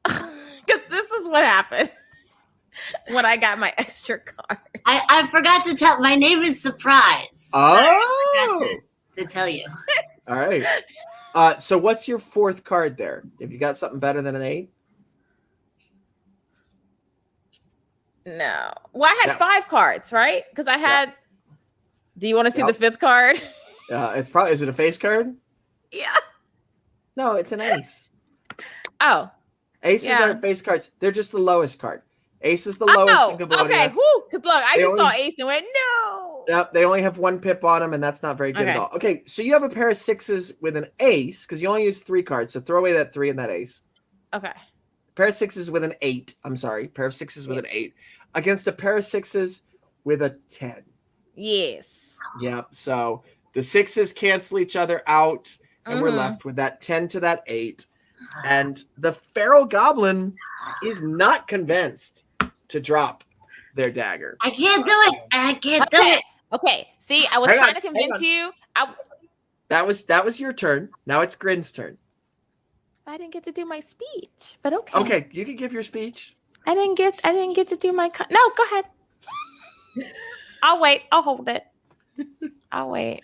Because this is what happened when I got my extra card. I forgot to tell. My name is Surprise. Oh, To tell you. all right. So what's your 4th card there? Have you got something better than an 8? No. Well, I had Yeah. 5 cards, right? Because I had. Do you want to see the 5th card? Is it a face card? Yeah. No, it's an ace. Oh. Aces Yeah. aren't face cards. They're just the lowest card. Ace is the lowest in Goblonia. Okay. Whoo. Because look, I They just saw only- ace and went, no. Yep, they only have 1 pip on them, and that's not very good at Okay. all. Okay, so you have a pair of 6s with an ace, because you only use 3 cards, so throw away that 3 and that ace. Okay. Pair of 6s with an 8. I'm sorry, pair of 6s with an 8 against a pair of 6s with a 10. Yes. Yep. So the 6s cancel each other out, and we're Mhm. left with that 10 to that 8. And the feral goblin is not convinced to drop their dagger. I can't do it. I can't do Okay. it. Okay. See, I was Hang trying on, to convince hang you. That was your turn. Now it's Grin's turn. I didn't get to do my speech, but okay. Okay, you can give your speech. I didn't get to do my no, go ahead. I'll wait. I'll hold it. I'll wait.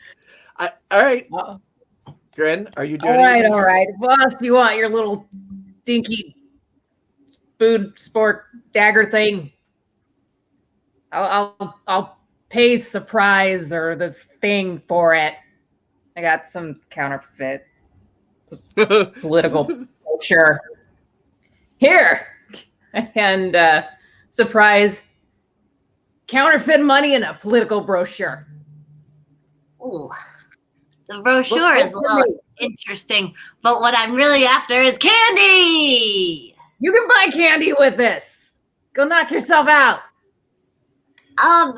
All right, Uh-oh. Grin, are you doing All right, anything? all right. What else do you want? Your little dinky food sport dagger thing. I'll pay Surprise or the thing for it. I got some counterfeit political brochure here, and Surprise counterfeit money and a political brochure. Ooh. The brochure is a little interesting, but what I'm really after is candy. You can buy candy with this. Go knock yourself out. I'm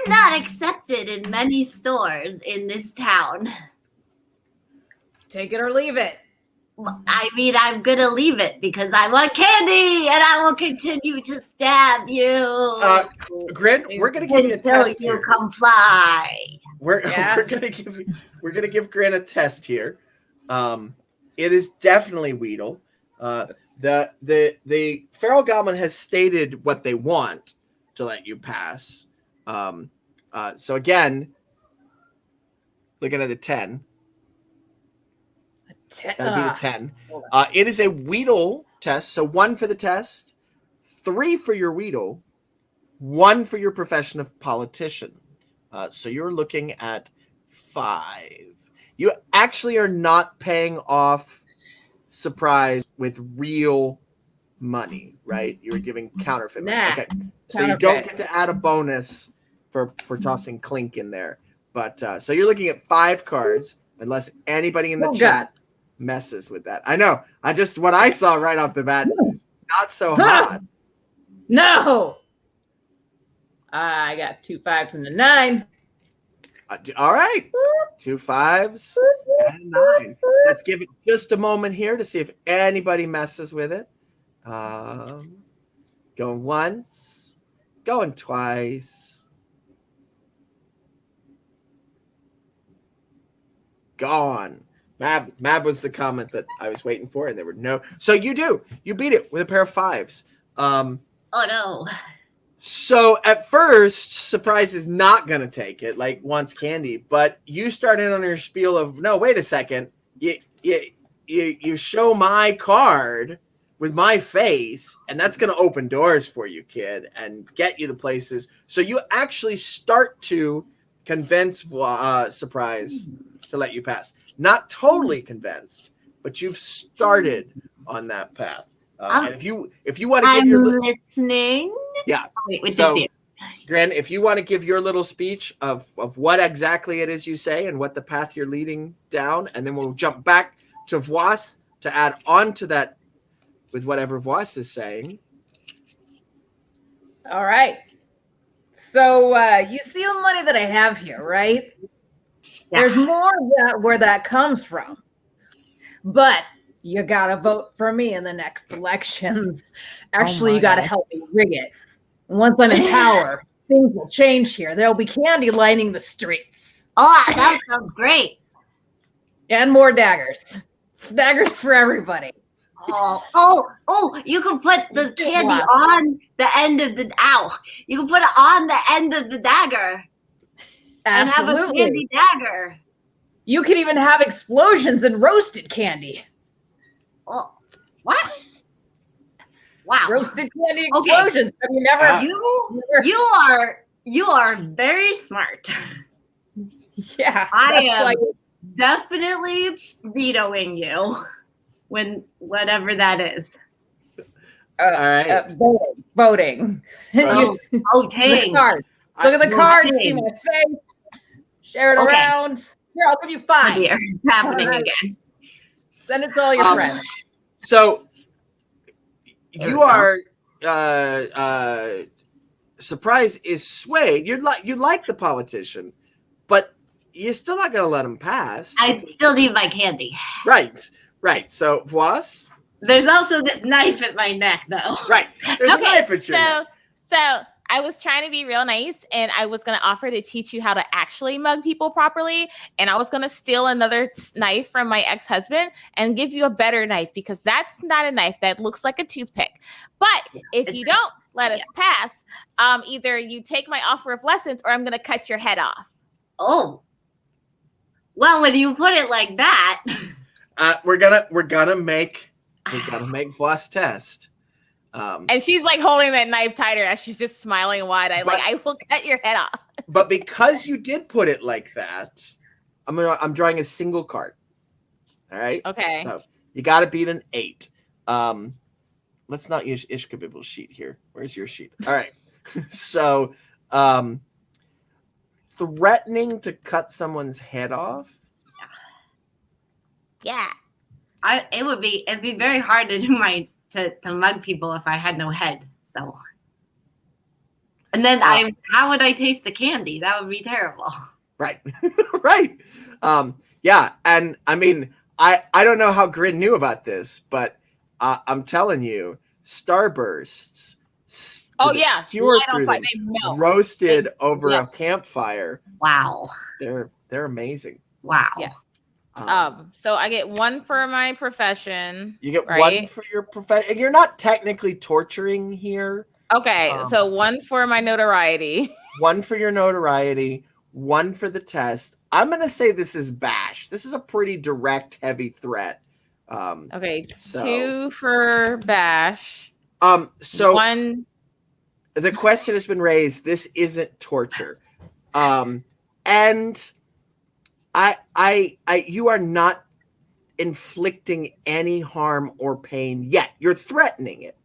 not accepted in many stores in this town. Take it or leave it. I mean, I'm gonna leave it because I want candy, and I will continue to stab you Grin, we're gonna give you a until test you here. comply. We're gonna give Grin a test here. It is definitely Weedle. The feral goblin has stated what they want to let you pass. So again, looking at a 10. That'd be a 10. It is a Weedle test. So 1 for the test, 3 for your Weedle, 1 for your profession of politician. So you're looking at 5. You actually are not paying off Surprise with real money, right? You were giving counterfeit money. Nah, Okay. So you don't get to add a bonus for tossing Clink in there. But so you're looking at 5 cards, unless anybody in the chat messes with that. I know. What I saw right off the bat, not so hot. No. I got 2 5s and a 9. All right. 2 5s and a 9. Let's give it just a moment here to see if anybody messes with it. Going once, going twice. Gone. Mab was the comment that I was waiting for, and there were no. So you beat it with a pair of 5s. Oh no. So at first, Surprise is not going to take it, like wants candy, but you start in on your spiel of, no, wait a second. You show my card with my face, and that's going to open doors for you, kid, and get you the places. So you actually start to convince Surprise to let you pass. Not totally convinced, but you've started on that path. And if you want to give I'm your listening. Yeah. Wait, So, Gran, if you want to give your little speech of what exactly it is you say and what the path you're leading down, and then we'll jump back to Voice to add on to that with whatever Voice is saying. All right. So you see the money that I have here, right? Yeah. There's more where that comes from. But you gotta vote for me in the next elections. Actually, you gotta help me rig it. And once I'm in power, things will change here. There'll be candy lining the streets. Oh, that sounds great. And more daggers. Daggers for everybody. Oh, you can put the candy on the end of the you can put it on the end of the dagger. And have a candy dagger. You can even have explosions and roasted candy. Oh, what? Wow. Roasted candy explosions. Have you never You are very smart. Yeah. I am definitely vetoing you whatever that is. All right. Voting. Voting. Look at the card. See my face. Share it around. Here, I'll give you 5. Here, it's happening again. Send it to all your friends. So you are surprise is swayed. You like the politician, but you're still not going to let him pass. I still need my candy. Right. So Voss. There's also this knife at my neck, though. Right. There's a knife at your neck. So I was trying to be real nice, and I was going to offer to teach you how to actually mug people properly, and I was going to steal another knife from my ex-husband and give you a better knife, because that's not a knife. That looks like a toothpick. But if you don't let us pass, either you take my offer of lessons or I'm going to cut your head off. Oh. Well, when you put it like that... we're gonna make Voss test. And she's like holding that knife tighter as she's just smiling wide-eyed, like, I will cut your head off. But because you did put it like that, I'm drawing a single card. All right. Okay. So you got to beat an 8. Let's not use Ishkabib's sheet here. Where's your sheet? All right. So, threatening to cut someone's head off. Yeah. It'd be very hard to do to mug people if I had no head. So, and then how would I taste the candy? That would be terrible. Right. Right. Yeah. And I mean, I don't know how Grin knew about this, but I'm telling you, starbursts. Skewer through them, roasted over a campfire. Wow. They're amazing. Wow. Yes. So I get 1 for my profession. You get 1 for your profession. You're not technically torturing here. Okay, so 1 for my notoriety. 1 for your notoriety. 1 for the test. I'm gonna say this is bash. This is a pretty direct, heavy threat. Okay, 2 for bash. So 1. The question has been raised. This isn't torture, and you are not inflicting any harm or pain yet. You're threatening it.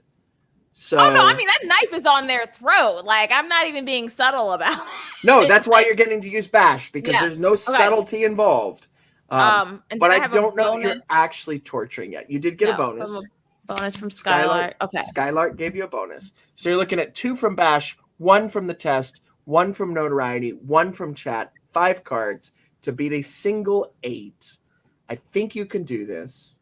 So, oh no, I mean that knife is on their throat. Like, I'm not even being subtle about it. No, that's why you're getting to use bash, because there's no subtlety involved. But I don't know that you're actually torturing yet. You did get a bonus. Bonus from Skylark. Okay. Skylark gave you a bonus. So you're looking at 2 from bash, 1 from the test, 1 from notoriety, 1 from chat, 5 cards to beat a single 8. I think you can do this.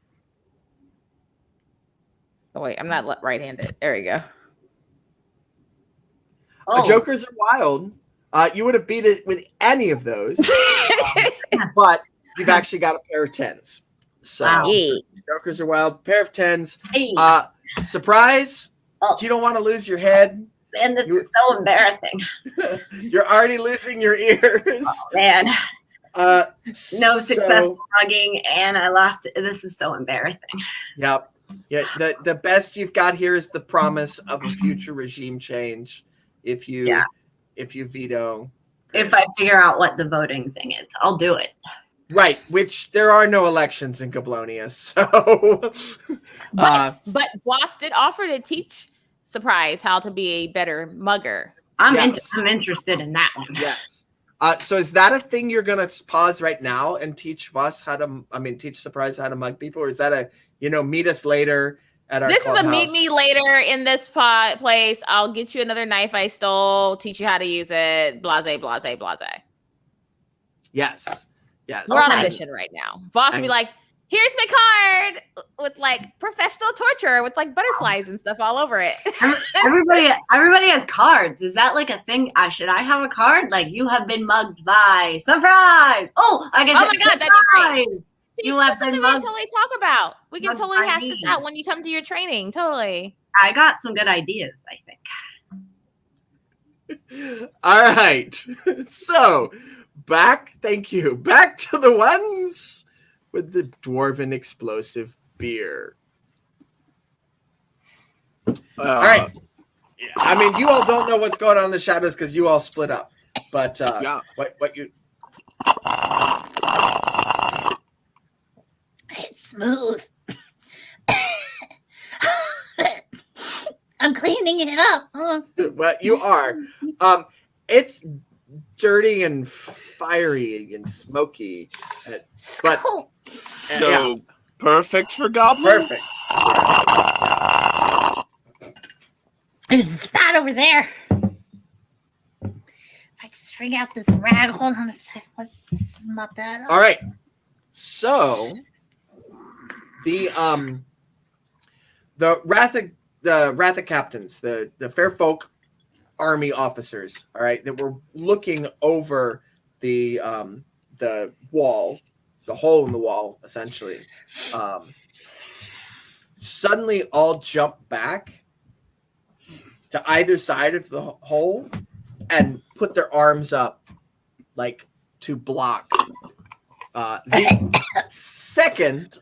Oh wait, I'm not right-handed. There we go. Jokers are wild. You would have beat it with any of those, but you've actually got a pair of 10s. So Jokers are wild. Pair of 10s. Surprise! You don't want to lose your head. And this is so embarrassing. You're already losing your ears. Oh man. No successful hugging, and I lost. This is so embarrassing. Yep. Yeah. The best you've got here is the promise of a future regime change. If you veto. If I figure out what the voting thing is, I'll do it. Right, which there are no elections in Goblonia, so. But Voss did offer to teach Surprise how to be a better mugger. I'm interested in that one. Yes. So is that a thing you're gonna pause right now and teach Voss teach Surprise how to mug people, or is that a meet us later at our? This clubhouse? is a meet me later in this place. I'll get you another knife I stole. Teach you how to use it. Blase, blase, blase. Yes. Yes. We're on a mission right now. Voss will be like, Here's my card with like professional torture with like butterflies and stuff all over it. Everybody has cards. Is that like a thing? Should I have a card? Like you have been mugged by surprise. Oh, I guess. Oh my God, that'd be great. You That's have something been we can mugged. totally talk about. We can Mugged totally by hash me. this out when you come to your training. Totally. I got some good ideas, I think. All right. So thank you. Back to the ones with the dwarven explosive beer. All right. I mean, you all don't know what's going on in the shadows because you all split up. But what you It's smooth. I'm cleaning it up. what you are. It's dirty and fiery and smoky. But Cool. So perfect for goblins. perfect. There's a spot over there. If I just bring out this rag, hold on a sec. What's not bad? All right. So the Ratha captains, the fair folk army officers, all right, that were looking over the wall, the hole in the wall, essentially, suddenly all jump back to either side of the hole and put their arms up like to block the second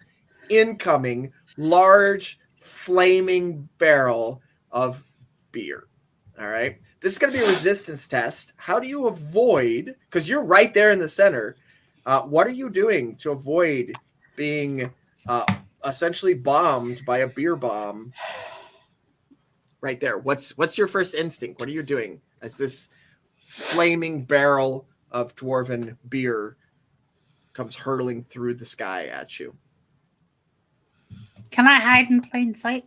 incoming large flaming barrel of beer. All right. This is going to be a resistance test. How do you avoid, because you're right there in the center, what are you doing to avoid being essentially bombed by a beer bomb right there? What's your first instinct? What are you doing as this flaming barrel of dwarven beer comes hurtling through the sky at you? Can I hide in plain sight?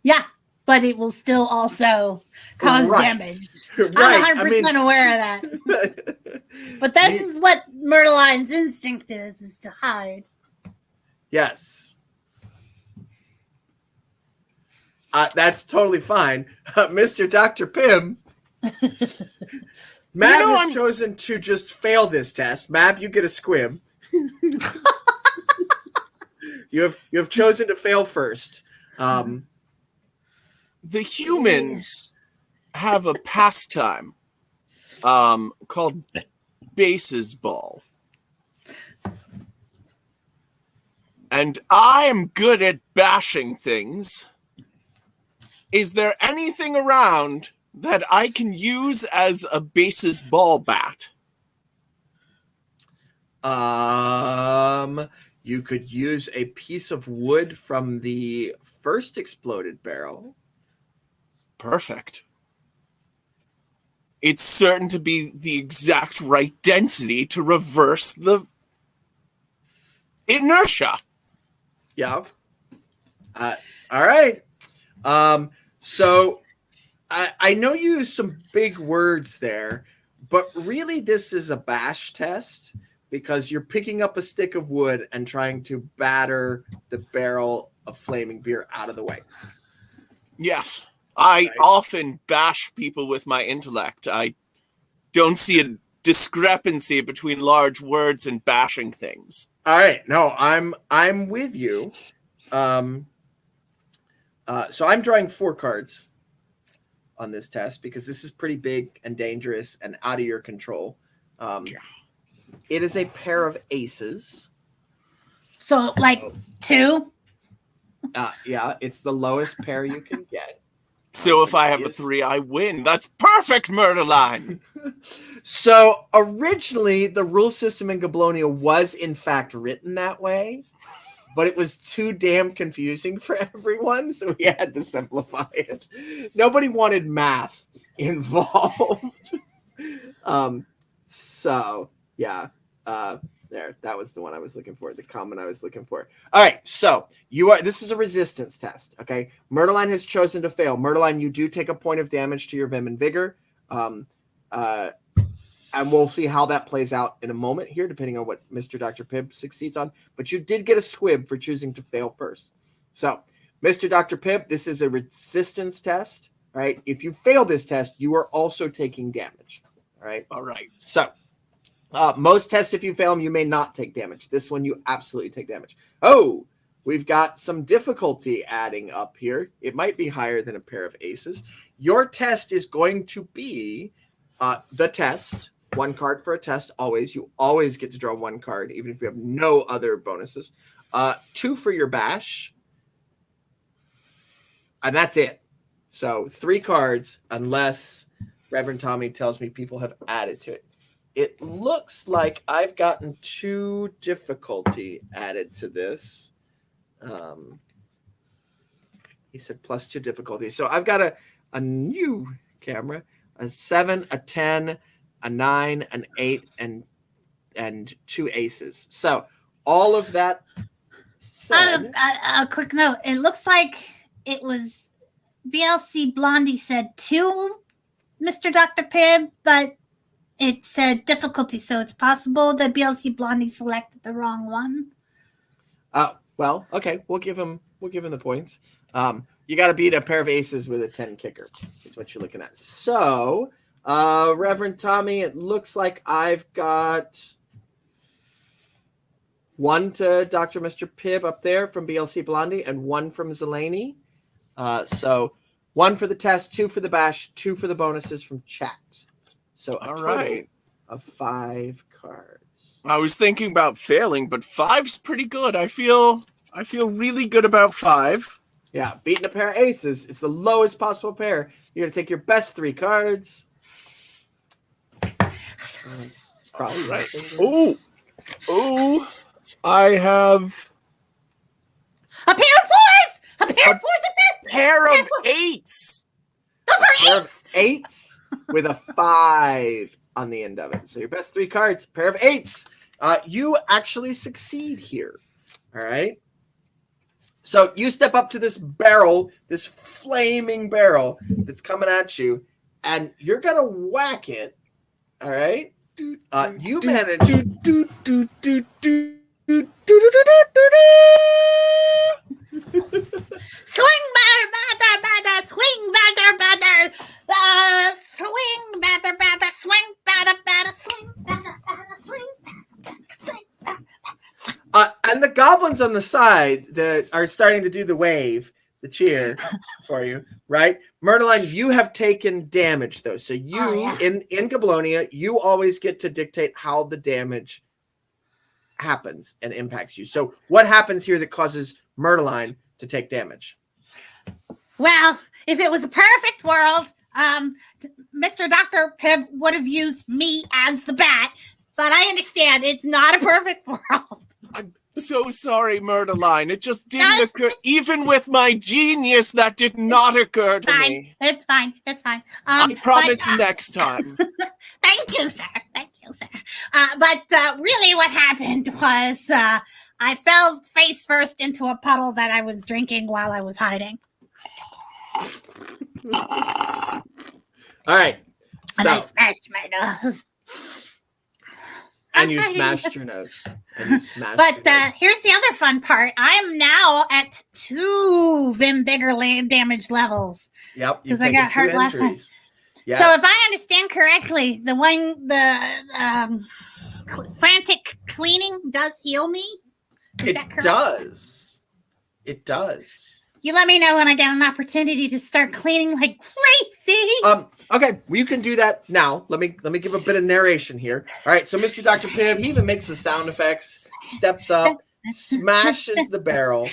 Yeah, but it will still also cause Right. damage. Right. I'm 100% aware of that. But this is what Murderline's instinct is to hide. Yes. That's totally fine. Mr. Dr. Pym, Mab has chosen to just fail this test. Mab, you get a squib. You have chosen to fail first. The humans have a pastime called bases ball. And I am good at bashing things. Is there anything around that I can use as a bases ball bat? You could use a piece of wood from the first exploded barrel. Perfect. It's certain to be the exact right density to reverse the inertia. Yeah. All right. So I know you used some big words there, but really this is a bash test because you're picking up a stick of wood and trying to batter the barrel of flaming beer out of the way. Yes. I often bash people with my intellect. I don't see a discrepancy between large words and bashing things. All right. No, I'm with you. So I'm drawing 4 cards on this test because this is pretty big and dangerous and out of your control. It is a pair of aces. So, like 2? Yeah, it's the lowest pair you can get. So if I have a 3, I win. That's perfect, Murderline. So originally, the rule system in Goblonia was in fact written that way, but it was too damn confusing for everyone, so we had to simplify it. Nobody wanted math involved. So yeah, there, that was the one I was looking for, the comment I was looking for. All right, so this is a resistance test, okay? Murderline has chosen to fail. Murderline, you do take a point of damage to your Vim and Vigor. And we'll see how that plays out in a moment here, depending on what Mr. Dr. Pibb succeeds on. But you did get a squib for choosing to fail first. So, Mr. Dr. Pibb, this is a resistance test, right? If you fail this test, you are also taking damage, all right? All right. So, most tests, if you fail them, you may not take damage. This one, you absolutely take damage. Oh, we've got some difficulty adding up here. It might be higher than a pair of aces. Your test is going to be the test. 1 card for a test, always. You always get to draw 1 card, even if you have no other bonuses. 2 for your bash. And that's it. So 3 cards, unless Reverend Tommy tells me people have added to it. It looks like I've gotten 2 difficulty added to this. He said +2 difficulty. So I've got a new camera, a 7, a 10, a 9, an 8, and 2 aces. So all of that said, a quick note. It looks like it was BLC Blondie said 2, Mr. Dr. Pibb, but it said difficulty, so it's possible that BLC Blondie selected the wrong one. well, okay, we'll give him the points. You got to beat a pair of aces with a 10 kicker. Is what you're looking at. So, Reverend Tommy, it looks like I've got 1 to Dr. Mr. Pibb up there from BLC Blondie and 1 from Zelani. So 1 for the test, 2 for the bash, 2 for the bonuses from chat. So a total of 5 cards. I was thinking about failing, but 5's pretty good. I feel really good about 5. Yeah, beating a pair of aces. It's the lowest possible pair. You're going to take your best 3 cards. Probably right. Oh, I have A pair of 4s! A pair of 4s! pair of 8s. Those are Pair 8s! of 8s with a 5 on the end of it. So your best 3 cards, pair of 8s. You actually succeed here. All right. So you step up to this barrel, this flaming barrel that's coming at you, and you're going to whack it. All right. You manage. Swing batter, swing batter, swing batter, swing batter, swing batter, swing batter. And the goblins on the side that are starting to do the wave, the cheer for you, right? Murderline, you have taken damage though. So you in Goblonia, you always get to dictate how the damage happens and impacts you. So what happens here that causes Murderline to take damage? Well, if it was a perfect world, Mr. Dr. Pibb would have used me as the bat, but I understand it's not a perfect world. I'm so sorry, Murderline. It just didn't occur. Even with my genius, that did not occur to me. It's fine. It's fine. I promise next time. Thank you, sir. Thank you, sir. But really what happened was I fell face first into a puddle that I was drinking while I was hiding. All right. And I smashed my nose. And you smashed your nose. But here's the other fun part. I'm now at 2 Vim Bigger damage levels. Yep. Because I got hurt last time. Yes. So if I understand correctly, the frantic cleaning does heal me? Is that correct? Does. It does. You let me know when I get an opportunity to start cleaning like crazy. Okay, well, you can do that now. Let me give a bit of narration here. All right, so Mr. Dr. Pibb, he even makes the sound effects, steps up, smashes the barrel.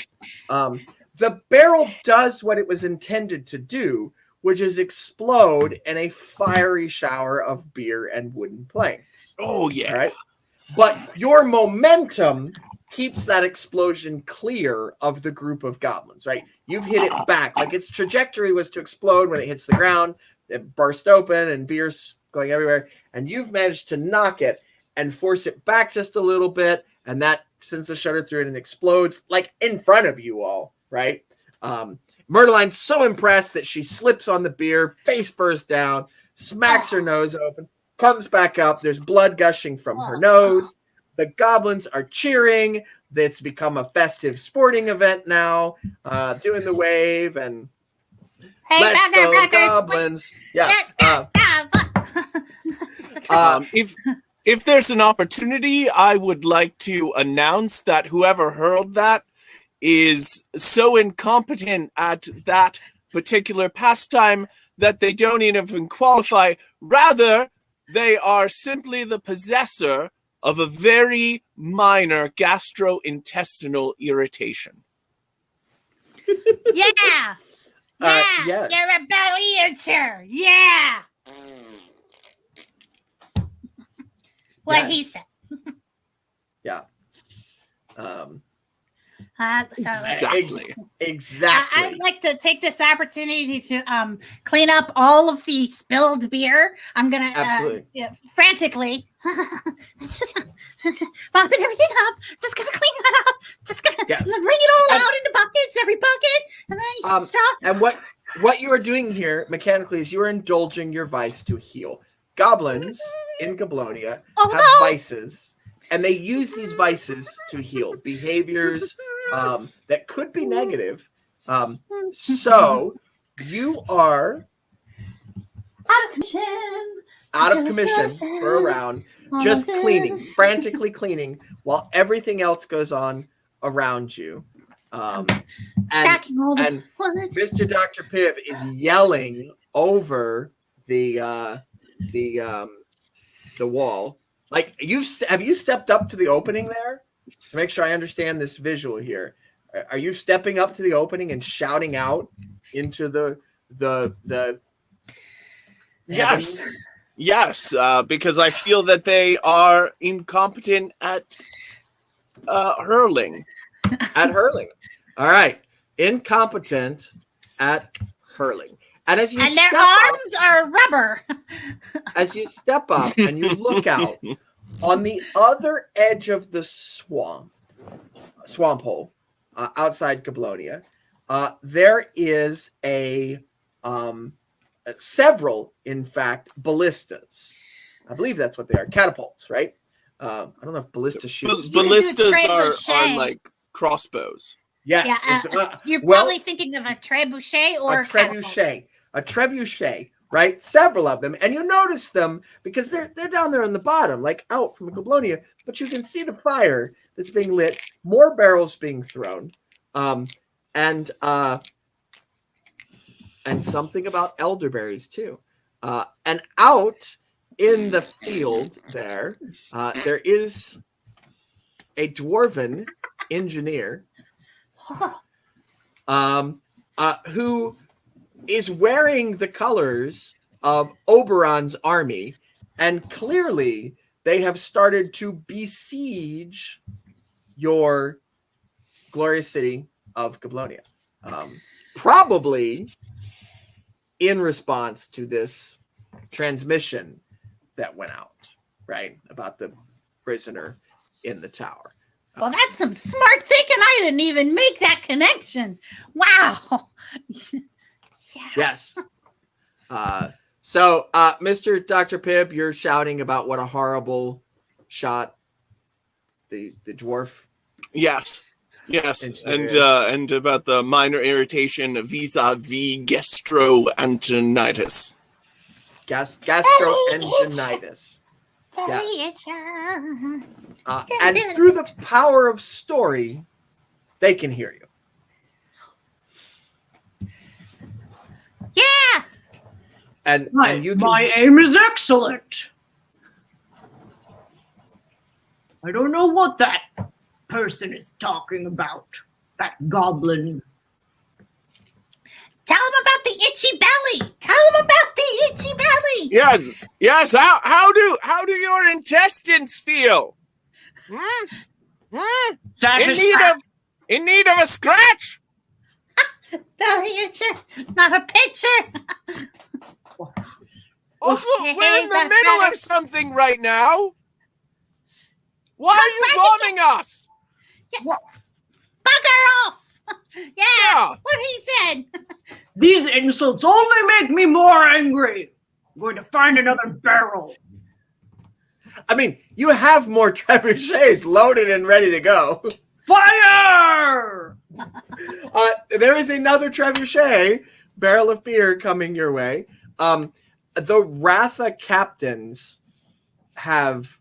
The barrel does what it was intended to do, which is explode in a fiery shower of beer and wooden planks. Oh, yeah. All right? But your momentum keeps that explosion clear of the group of goblins, right? You've hit it back. Like its trajectory was to explode when it hits the ground. It burst open and beer's going everywhere. And you've managed to knock it and force it back just a little bit. And that sends the shutter through it and explodes like in front of you all, right? Murderline's so impressed that she slips on the beer, face first down, smacks her nose open. comes back up. There's blood gushing from her nose. The goblins are cheering. It's become a festive sporting event now, doing the wave and Hey, let's go Rockers, goblins. Yeah. If there's an opportunity, I would like to announce that whoever hurled that is so incompetent at that particular pastime that they don't even qualify. Rather, they are simply the possessor of a very minor gastrointestinal irritation. Yeah. Yeah. Yes. You're a belly itcher. Yeah. What he Yes. said. Yeah. Exactly. Exactly. I'd like to take this opportunity to clean up all of the spilled beer. I'm gonna Absolutely. Frantically mopping everything up. Just gonna clean that up. Just gonna Yes. bring it all out into buckets, every bucket, and then stop. And what you are doing here mechanically is you are indulging your vice to heal. Goblins in Goblonia have vices, and they use these vices to heal behaviors that could be negative. So you are out of commission for a round, just cleaning, frantically cleaning, while everything else goes on around you. And Mr. Dr. Pibb is yelling over the wall. Like, have you stepped up to the opening there? To make sure I understand this visual here. Are you stepping up to the opening and shouting out into the Yes. Yes, because I feel that they are incompetent at hurling. At hurling. All right. Incompetent at hurling. And as you And their step up, arms are rubber. as you step up and you look out on the other edge of the swamp hole outside Goblonia, there is several, in fact, ballistas. I believe that's what they are. Catapults, right? I don't know if ballista shoots. Ballistas are trebuchet. like crossbows. Yes. You're probably thinking of a trebuchet or a trebuchet. A trebuchet, right? Several of them. And you notice them because they're down there on the bottom, like out from Goblonia, but you can see the fire that's being lit, more barrels being thrown, and something about elderberries too. And out in the field there is a dwarven engineer who is wearing the colors of Oberon's army, and clearly they have started to besiege your glorious city of Goblonia. Probably in response to this transmission that went out, right? About the prisoner in the tower. Well, that's some smart thinking. I didn't even make that connection. Wow. Yes. So, Mr. Dr. Pibb, you're shouting about what a horrible shot the dwarf. Yes. And about the minor irritation vis-a-vis gastroenteritis. Gastroenteritis. Yes. And through the power of story, they can hear you. Yeah. And you can... My aim is excellent. I don't know what that person is talking about. That goblin. Tell him about the itchy belly. Tell him about the itchy belly. Yes. How do your intestines feel? In need of a scratch? Belly itcher, not a pitcher. Also, Hey, we're in the that's middle better. of something right now. Why are you bombing us? Bugger off. Yeah, what he said. These insults only make me more angry. I'm going to find another barrel. I mean, you have more trebuchets loaded and ready to go. Fire! There is another trebuchet barrel of beer coming your way. The Ratha captains have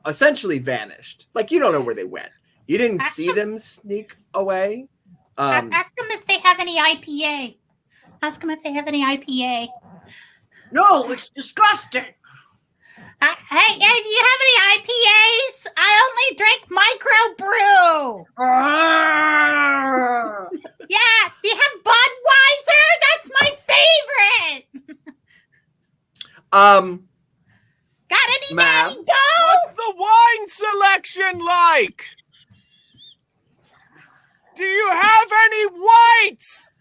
essentially vanished. Like, you don't know where they went. You didn't see them sneak away. Ask them if they have any IPA. Ask them if they have any IPA. No, it's disgusting. Hey, do you have any IPAs? I only drink microbrew. Yeah, do you have Budweiser? That's my favorite. Got any Ma'am? Natty Doe? What's the wine selection like? Do you have any whites?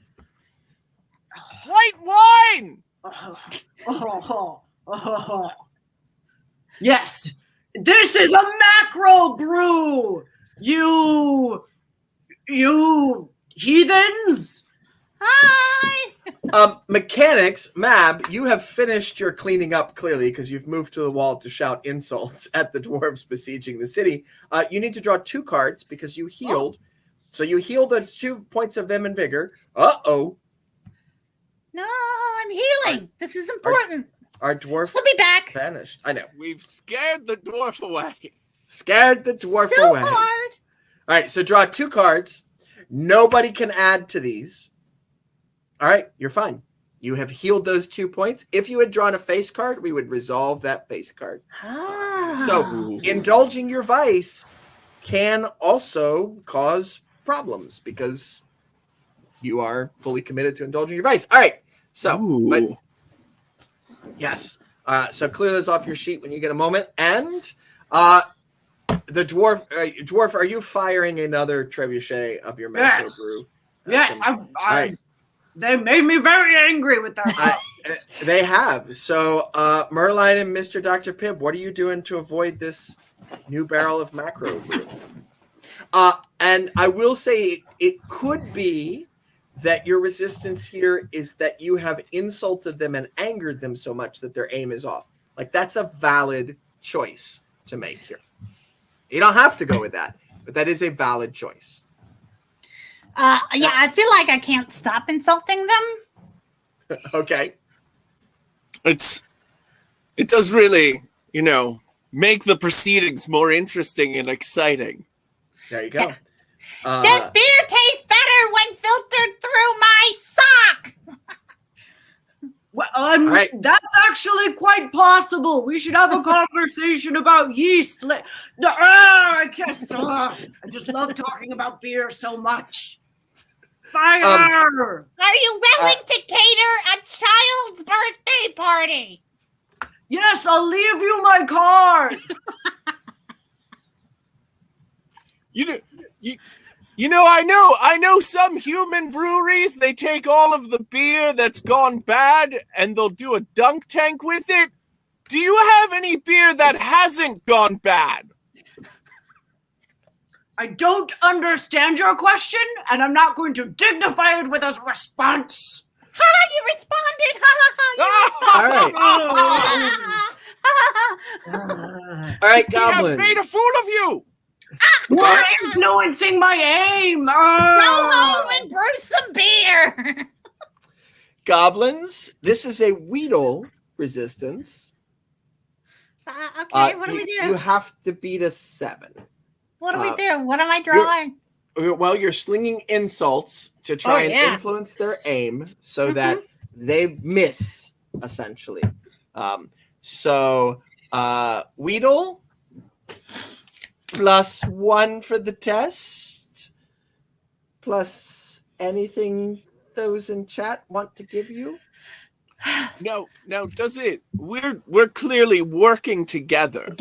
White wine. Yes, this is a macro brew. You heathens. Hi. Mechanics, Mab, you have finished your cleaning up clearly because you've moved to the wall to shout insults at the dwarves besieging the city. You need to draw 2 cards because you healed. So you heal those 2 points of vim and vigor. Uh-oh. No, I'm healing. This is important. Our dwarf We'll be back. vanished. I know. We've scared the dwarf away. Scared the dwarf So away. hard. All right, so draw 2 cards. Nobody can add to these. All right, you're fine. You have healed those 2 points. If you had drawn a face card, we would resolve that face card. So indulging your vice can also cause problems because you are fully committed to indulging your vice. All right, so but yes, so clear those off your sheet when you get a moment. And the dwarf, are you firing another trebuchet of your macro brew? Yes, they made me very angry with that. They have. So, Murderline and Mr. Dr. Pibb, what are you doing to avoid this new barrel of macro brew? And I will say it could be that your resistance here is that you have insulted them and angered them so much that their aim is off. Like, that's a valid choice to make here. You don't have to go with that, but that is a valid choice. Yeah, I feel like I can't stop insulting them. Okay. It does really, make the proceedings more interesting and exciting. There you go. This beer tastes better when filtered through my sock. Well, right. That's actually quite possible. We should have a conversation about yeast. I can't stop. I just love talking about beer so much. Fire! Are you willing to cater a child's birthday party? Yes, I'll leave you my card. I know some human breweries, they take all of the beer that's gone bad and they'll do a dunk tank with it. Do you have any beer that hasn't gone bad? I don't understand your question, and I'm not going to dignify it with a response. Ha! You responded. All right. All right, I have Goblin. made a fool of you. You're influencing my aim. Go home and brew some beer. Goblins, this is a Weedle resistance. Okay, what do we do? You have to beat a 7. What do we do? What am I drawing? Well, you're slinging insults to try and influence their aim so that they miss, essentially. Weedle, +1 for the test, plus anything those in chat want to give you. No, does it? We're clearly working together.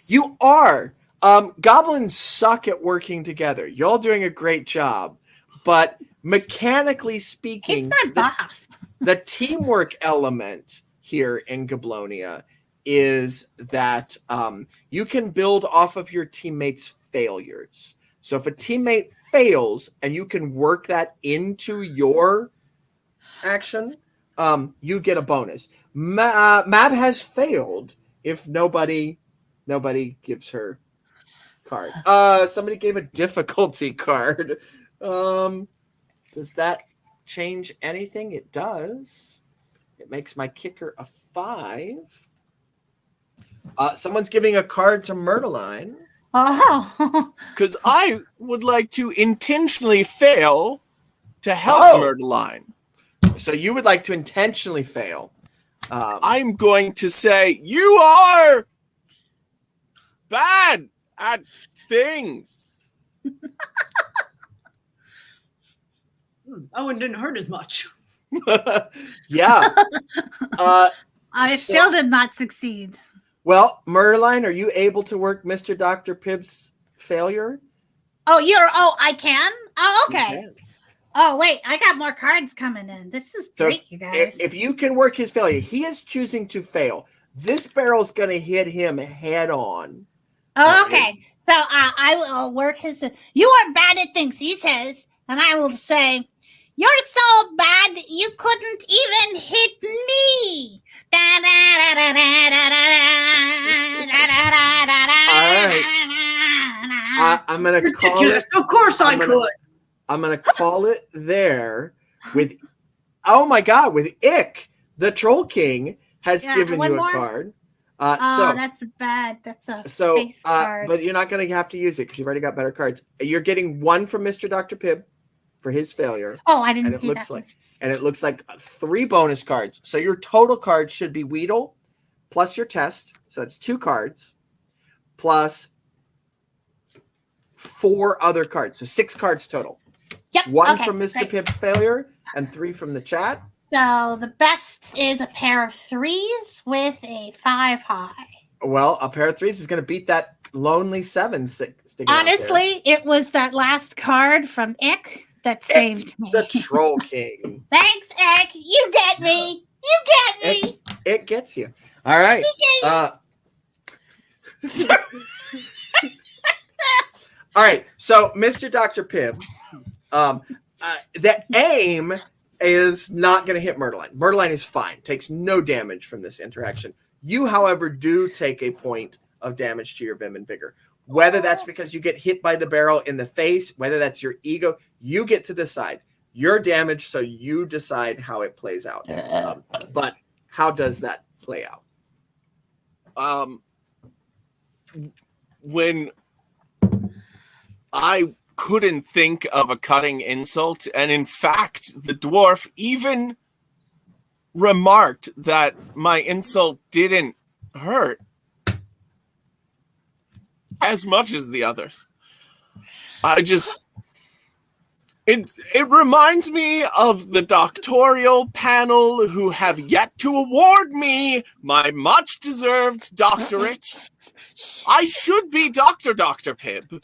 You are. Goblins suck at working together. Y'all doing a great job, but mechanically speaking, He's my boss. The teamwork element here in Goblonia is that you can build off of your teammates' failures. So if a teammate fails and you can work that into your action, you get a bonus. Mab has failed if nobody gives her cards. Somebody gave a difficulty card. Does that change anything? It does. It makes my kicker a 5. Someone's giving a card to Murderline. Oh. Because I would like to intentionally fail to help Murderline. So you would like to intentionally fail. I'm going to say, you are bad at things. That one didn't hurt as much. Yeah. I still did not succeed. Well, Murderline, are you able to work Mr. Dr. Pibb's failure? I can? Oh, okay. You can. Oh, wait, I got more cards coming in. This is So great, you guys. if you can work his failure, he is choosing to fail. This barrel's going to hit him head on. Oh, okay. So I will work his. You are bad at things, he says, and I will say, you're so bad that you couldn't even hit me. I'm going to call Ridiculous. it. Of course I could. I'm going to call it there with, oh my God, with Ick. The Troll King has given you a card. That's bad. That's a face card. But you're not going to have to use it because you've already got better cards. You're getting 1 from Mr. Dr. Pibb for his failure. Oh, I didn't and do looks that. And it looks like 3 bonus cards. So your total cards should be Weedle plus your test. So that's 2 cards plus 4 other cards. So 6 cards total. Yep. 1 okay, from Mr. great. Pibb's failure and 3 from the chat. So the best is a pair of 3s with a 5 high. Well, a pair of 3s is going to beat that lonely 7 sticking out there. Honestly, it was that last card from Ick that saved me. The Troll King. Thanks, Ick. You get me. You get me. It gets you. All right. All right. So, Mr. Dr. Pibb, the aim is not going to hit Murderline. Murderline is fine. Takes no damage from this interaction. You, however, do take a point of damage to your Vim and Vigor. Whether that's because you get hit by the barrel in the face, whether that's your ego, you get to decide. You're damaged, so you decide how it plays out. But how does that play out? When I couldn't think of a cutting insult, and in fact, the dwarf even remarked that my insult didn't hurt as much as the others. It reminds me of the doctoral panel who have yet to award me my much-deserved doctorate. I should be Dr. Pibb.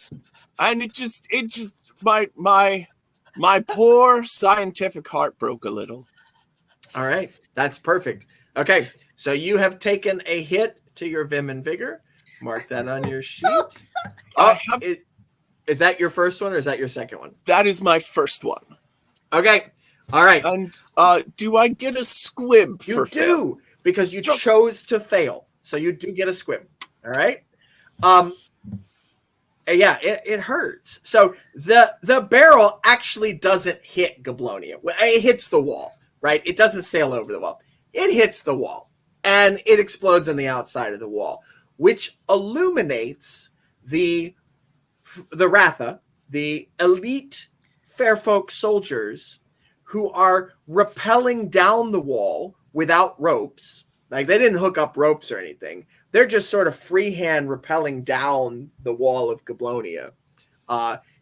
And it just my poor scientific heart broke a little. All right. That's perfect. Okay. So you have taken a hit to your Vim and Vigor. Mark that on your sheet. Is that your first one or is that your second one? That is my first one. Okay. All right. And do I get a squib You for do, fail? because you chose to fail. So you do get a squib. All right. Yeah, it hurts. So the barrel actually doesn't hit Goblonia. It hits the wall, right? It doesn't sail over the wall. It hits the wall, and it explodes on the outside of the wall, which illuminates the Ratha, the elite Fairfolk soldiers who are rappelling down the wall without ropes. Like, they didn't hook up ropes or anything. They're just sort of freehand rappelling down the wall of Goblonia,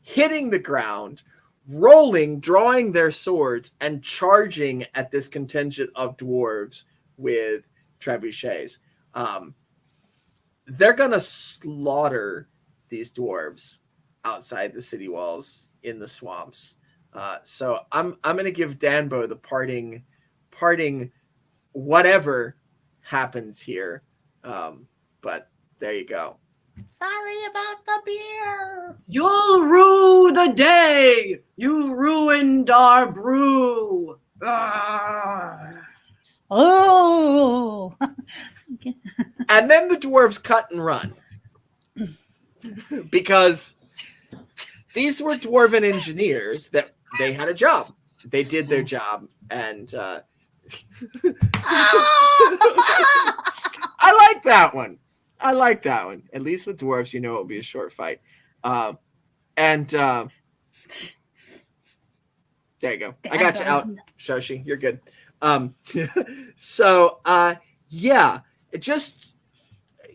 hitting the ground, rolling, drawing their swords, and charging at this contingent of dwarves with trebuchets. They're going to slaughter these dwarves outside the city walls in the swamps. So I'm going to give Danbo the parting whatever happens here. But there you go. Sorry about the beer. You'll rue the day you ruined our brew. Ah. Oh. And then the dwarves cut and run. Because these were dwarven engineers that they had a job. They did their job. And I like that one. I like that one. At least with dwarves, you know it'll be a short fight. There you go. I got you out, Shoshi. You're good. Yeah, just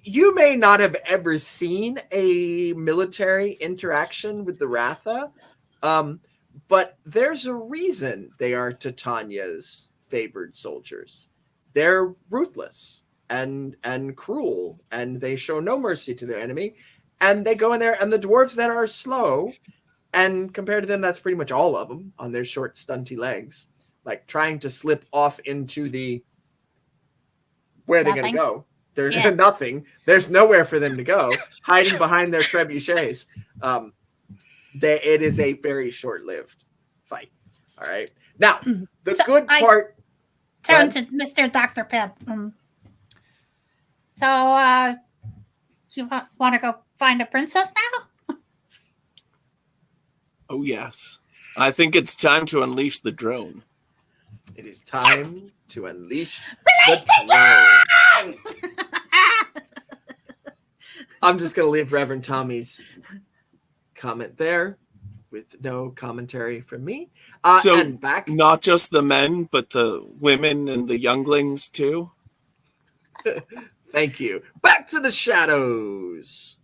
you may not have ever seen a military interaction with the Ratha, but there's a reason they are Titania's favored soldiers. They're ruthless and cruel, and they show no mercy to their enemy. And they go in there, and the dwarves that are slow, and compared to them, that's pretty much all of them on their short, stunty legs, like trying to slip off into the where they're going to go. There's nothing. There's nowhere for them to go, hiding behind their trebuchets. It is a very short-lived fight. All right. Now, the good part. Turn to Mr. Dr. Pip. You want to go find a princess now? Oh, yes. I think it's time to unleash the drone. It is time to unleash the drone. I'm just going to leave Reverend Tommy's comment there with no commentary from me. And back. Not just the men, but the women and the younglings, too? Thank you. Back to the shadows.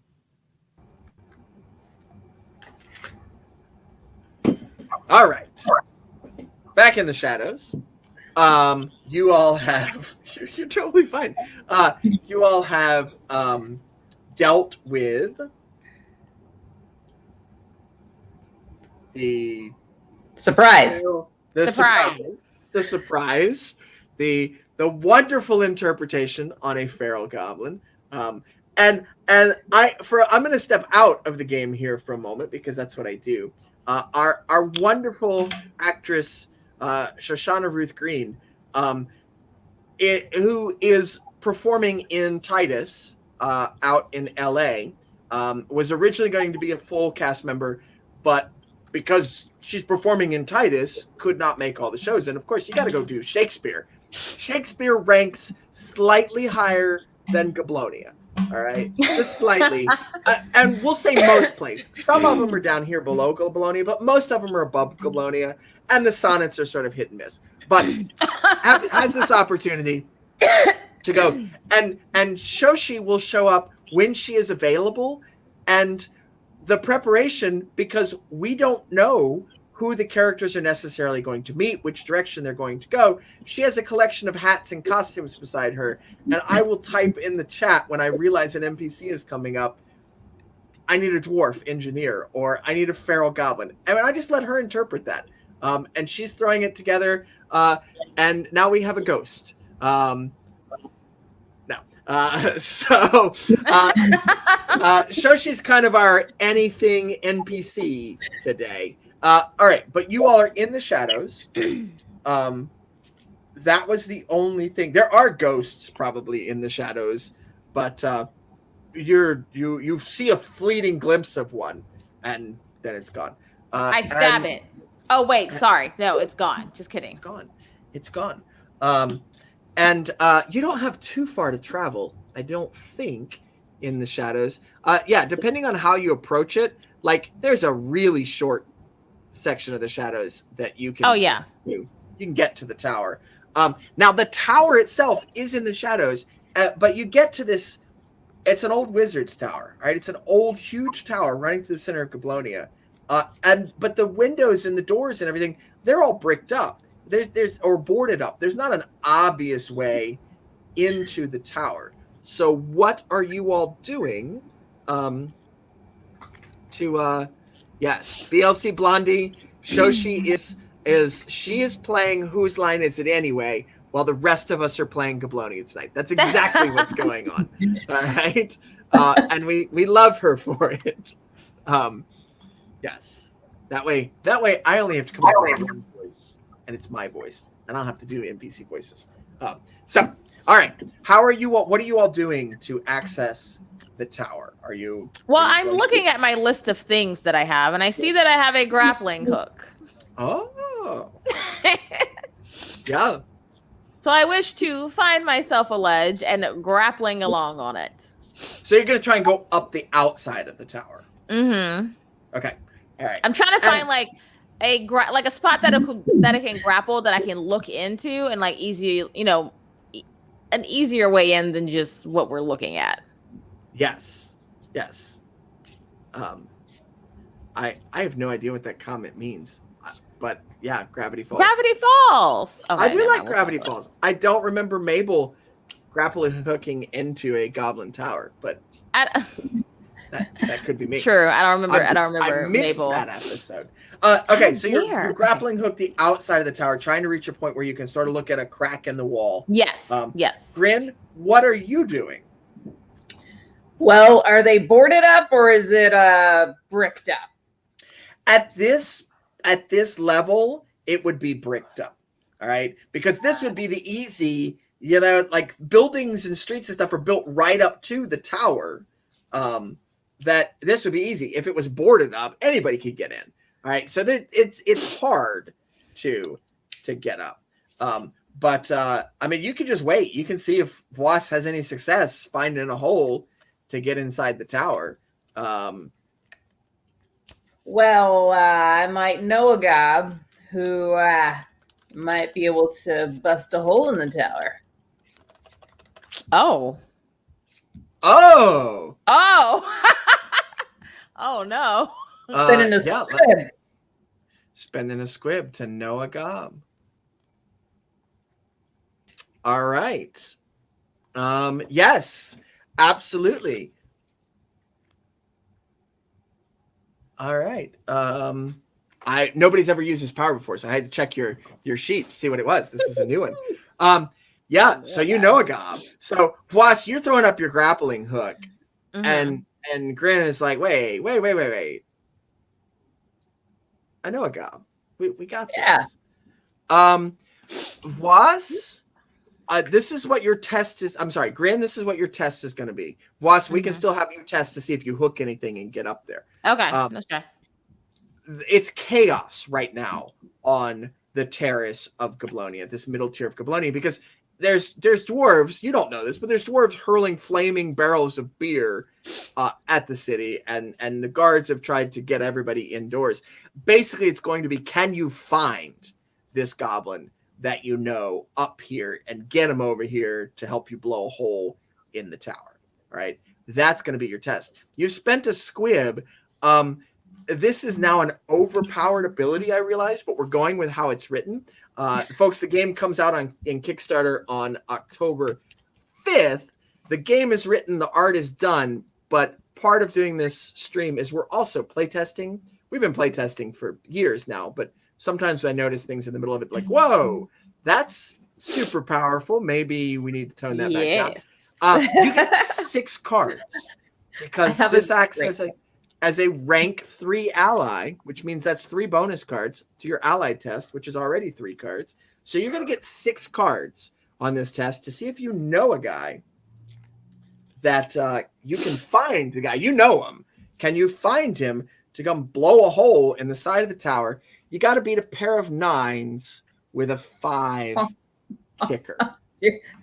All right. Back in the shadows. You all have... You're totally fine. You all have dealt with the... Surprise. The surprise. The wonderful interpretation on a feral goblin. I'm going to step out of the game here for a moment because that's what I do. Our wonderful actress Shoshana Ruth Green, who is performing in Titus out in LA, was originally going to be a full cast member, but because she's performing in Titus, could not make all the shows. And of course, you got to go do Shakespeare. Shakespeare ranks slightly higher than Goblonia. All right, just slightly, and we'll say most places. Some of them are down here below Goblonia, but most of them are above Goblonia, and the sonnets are sort of hit and miss. But has this opportunity to go, and Shoshi will show up when she is available, and the preparation, because we don't know who the characters are necessarily going to meet, which direction they're going to go. She has a collection of hats and costumes beside her, and I will type in the chat when I realize an NPC is coming up, I need a dwarf engineer, or I need a feral goblin. And I just let her interpret that. And she's throwing it together, and now we have a ghost. Shoshi's kind of our anything NPC today. All right, but you all are in the shadows. That was the only thing. There are ghosts probably in the shadows, but you see a fleeting glimpse of one, and then it's gone. I stab it. Oh wait, sorry. No, it's gone. Just kidding. It's gone. And you don't have too far to travel, I don't think, in the shadows. Depending on how you approach it, like there's a really short section of the shadows that you can you can get to the tower. Now the tower itself is in the shadows, but you get to this, it's an old wizard's tower, right? It's an old huge tower running through the center of Goblonia. But the windows and the doors and everything, they're all bricked up. There's or boarded up. There's not an obvious way into the tower. So what are you all doing yes, BLC Blondie, Shoshi is playing Whose Line Is It Anyway, while the rest of us are playing Goblonia tonight. That's exactly what's going on. All right. And we love her for it. Yes. That way I only have to come up with one voice, and it's my voice, and I don't have to do NPC voices. All right. How are you all? What are you all doing to access the tower? Are you? Well, are you I'm going looking to- at my list of things that I have, and I see that I have a grappling hook. Oh. Yeah. So I wish to find myself a ledge and grappling along on it. So you're going to try and go up the outside of the tower. Mm-hmm. Okay. All right. I'm trying to And- find like a spot that I can grapple, that I can look into, and like an easier way in than just what we're looking at. Yes. Yes. I have no idea what that comment means, but yeah, Gravity Falls. Gravity Falls. Okay, I do never like mind, we'll Gravity follow it. Falls. I don't remember Mabel grappling hooking into a goblin tower, but that could be me. True, I don't remember. I don't remember I missed Mabel. that episode. Okay, How so you're dare. grappling hook the outside of the tower, trying to reach a point where you can sort of look at a crack in the wall. Yes. Yes. Grin, what are you doing? Well, are they boarded up or is it bricked up? At this level, it would be bricked up. All right, because this would be the easy, like buildings and streets and stuff are built right up to the tower. That this would be easy. If it was boarded up, anybody could get in. All right, so it's hard to get up. But I mean, you can just wait. You can see if Voss has any success finding a hole to get inside the tower. Well, I might know a gob who might be able to bust a hole in the tower. Oh. Oh, Oh no. Spinning a yeah, squib. spending a squib to know a gob. All right. Yes, absolutely. All right. Nobody's ever used this power before, so I had to check your sheet to see what it was. This is a new one. Yeah, so you know a gob. So Voss, you're throwing up your grappling hook, Mhm. and Grin is like, wait. I know a gob. We got this. Yeah. Voss, this is what your test is. I'm sorry, Grin, this is what your test is going to be. Voss, we can still have you test to see if you hook anything and get up there. Okay, no stress. It's chaos right now on the terrace of Goblonia, this middle tier of Goblonia, because there's dwarves. You don't know this, but there's dwarves hurling flaming barrels of beer at the city, and the guards have tried to get everybody indoors. Basically, it's going to be, can you find this goblin that you know up here and get him over here to help you blow a hole in the tower? All right, that's going to be your test. You've spent a squib. This is now an overpowered ability, I realize, but we're going with how it's written. Folks, the game comes out in Kickstarter on October 5th. The game is written, the art is done, but part of doing this stream is we're also playtesting. We've been playtesting for years now, but sometimes I notice things in the middle of it like, whoa, that's super powerful. Maybe we need to tone that back down. You get 6 cards because this acts as a rank 3 ally, which means that's 3 bonus cards to your ally test, which is already 3 cards. So you're going to get 6 cards on this test to see if you know a guy that you can find the guy. You know him. Can you find him to come blow a hole in the side of the tower? You got to beat a pair of 9s with a 5 kicker.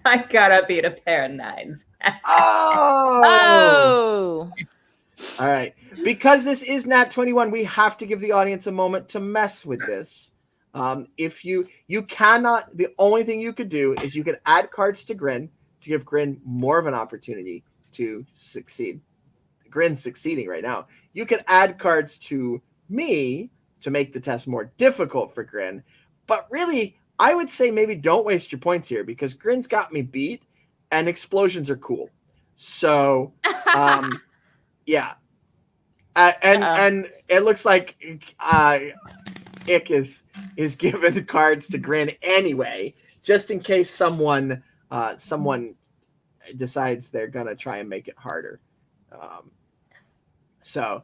I gotta beat a pair of 9s. Oh. All right. Because this is Nat 21, we have to give the audience a moment to mess with this. If you cannot, the only thing you could do is you could add cards to Grin to give Grin more of an opportunity to succeed. Grin's succeeding right now. You can add cards to me to make the test more difficult for Grin. But really, I would say maybe don't waste your points here because Grin's got me beat and explosions are cool. So, yeah. And it looks like Ick is giving cards to Grin anyway, just in case someone decides they're gonna try and make it harder. So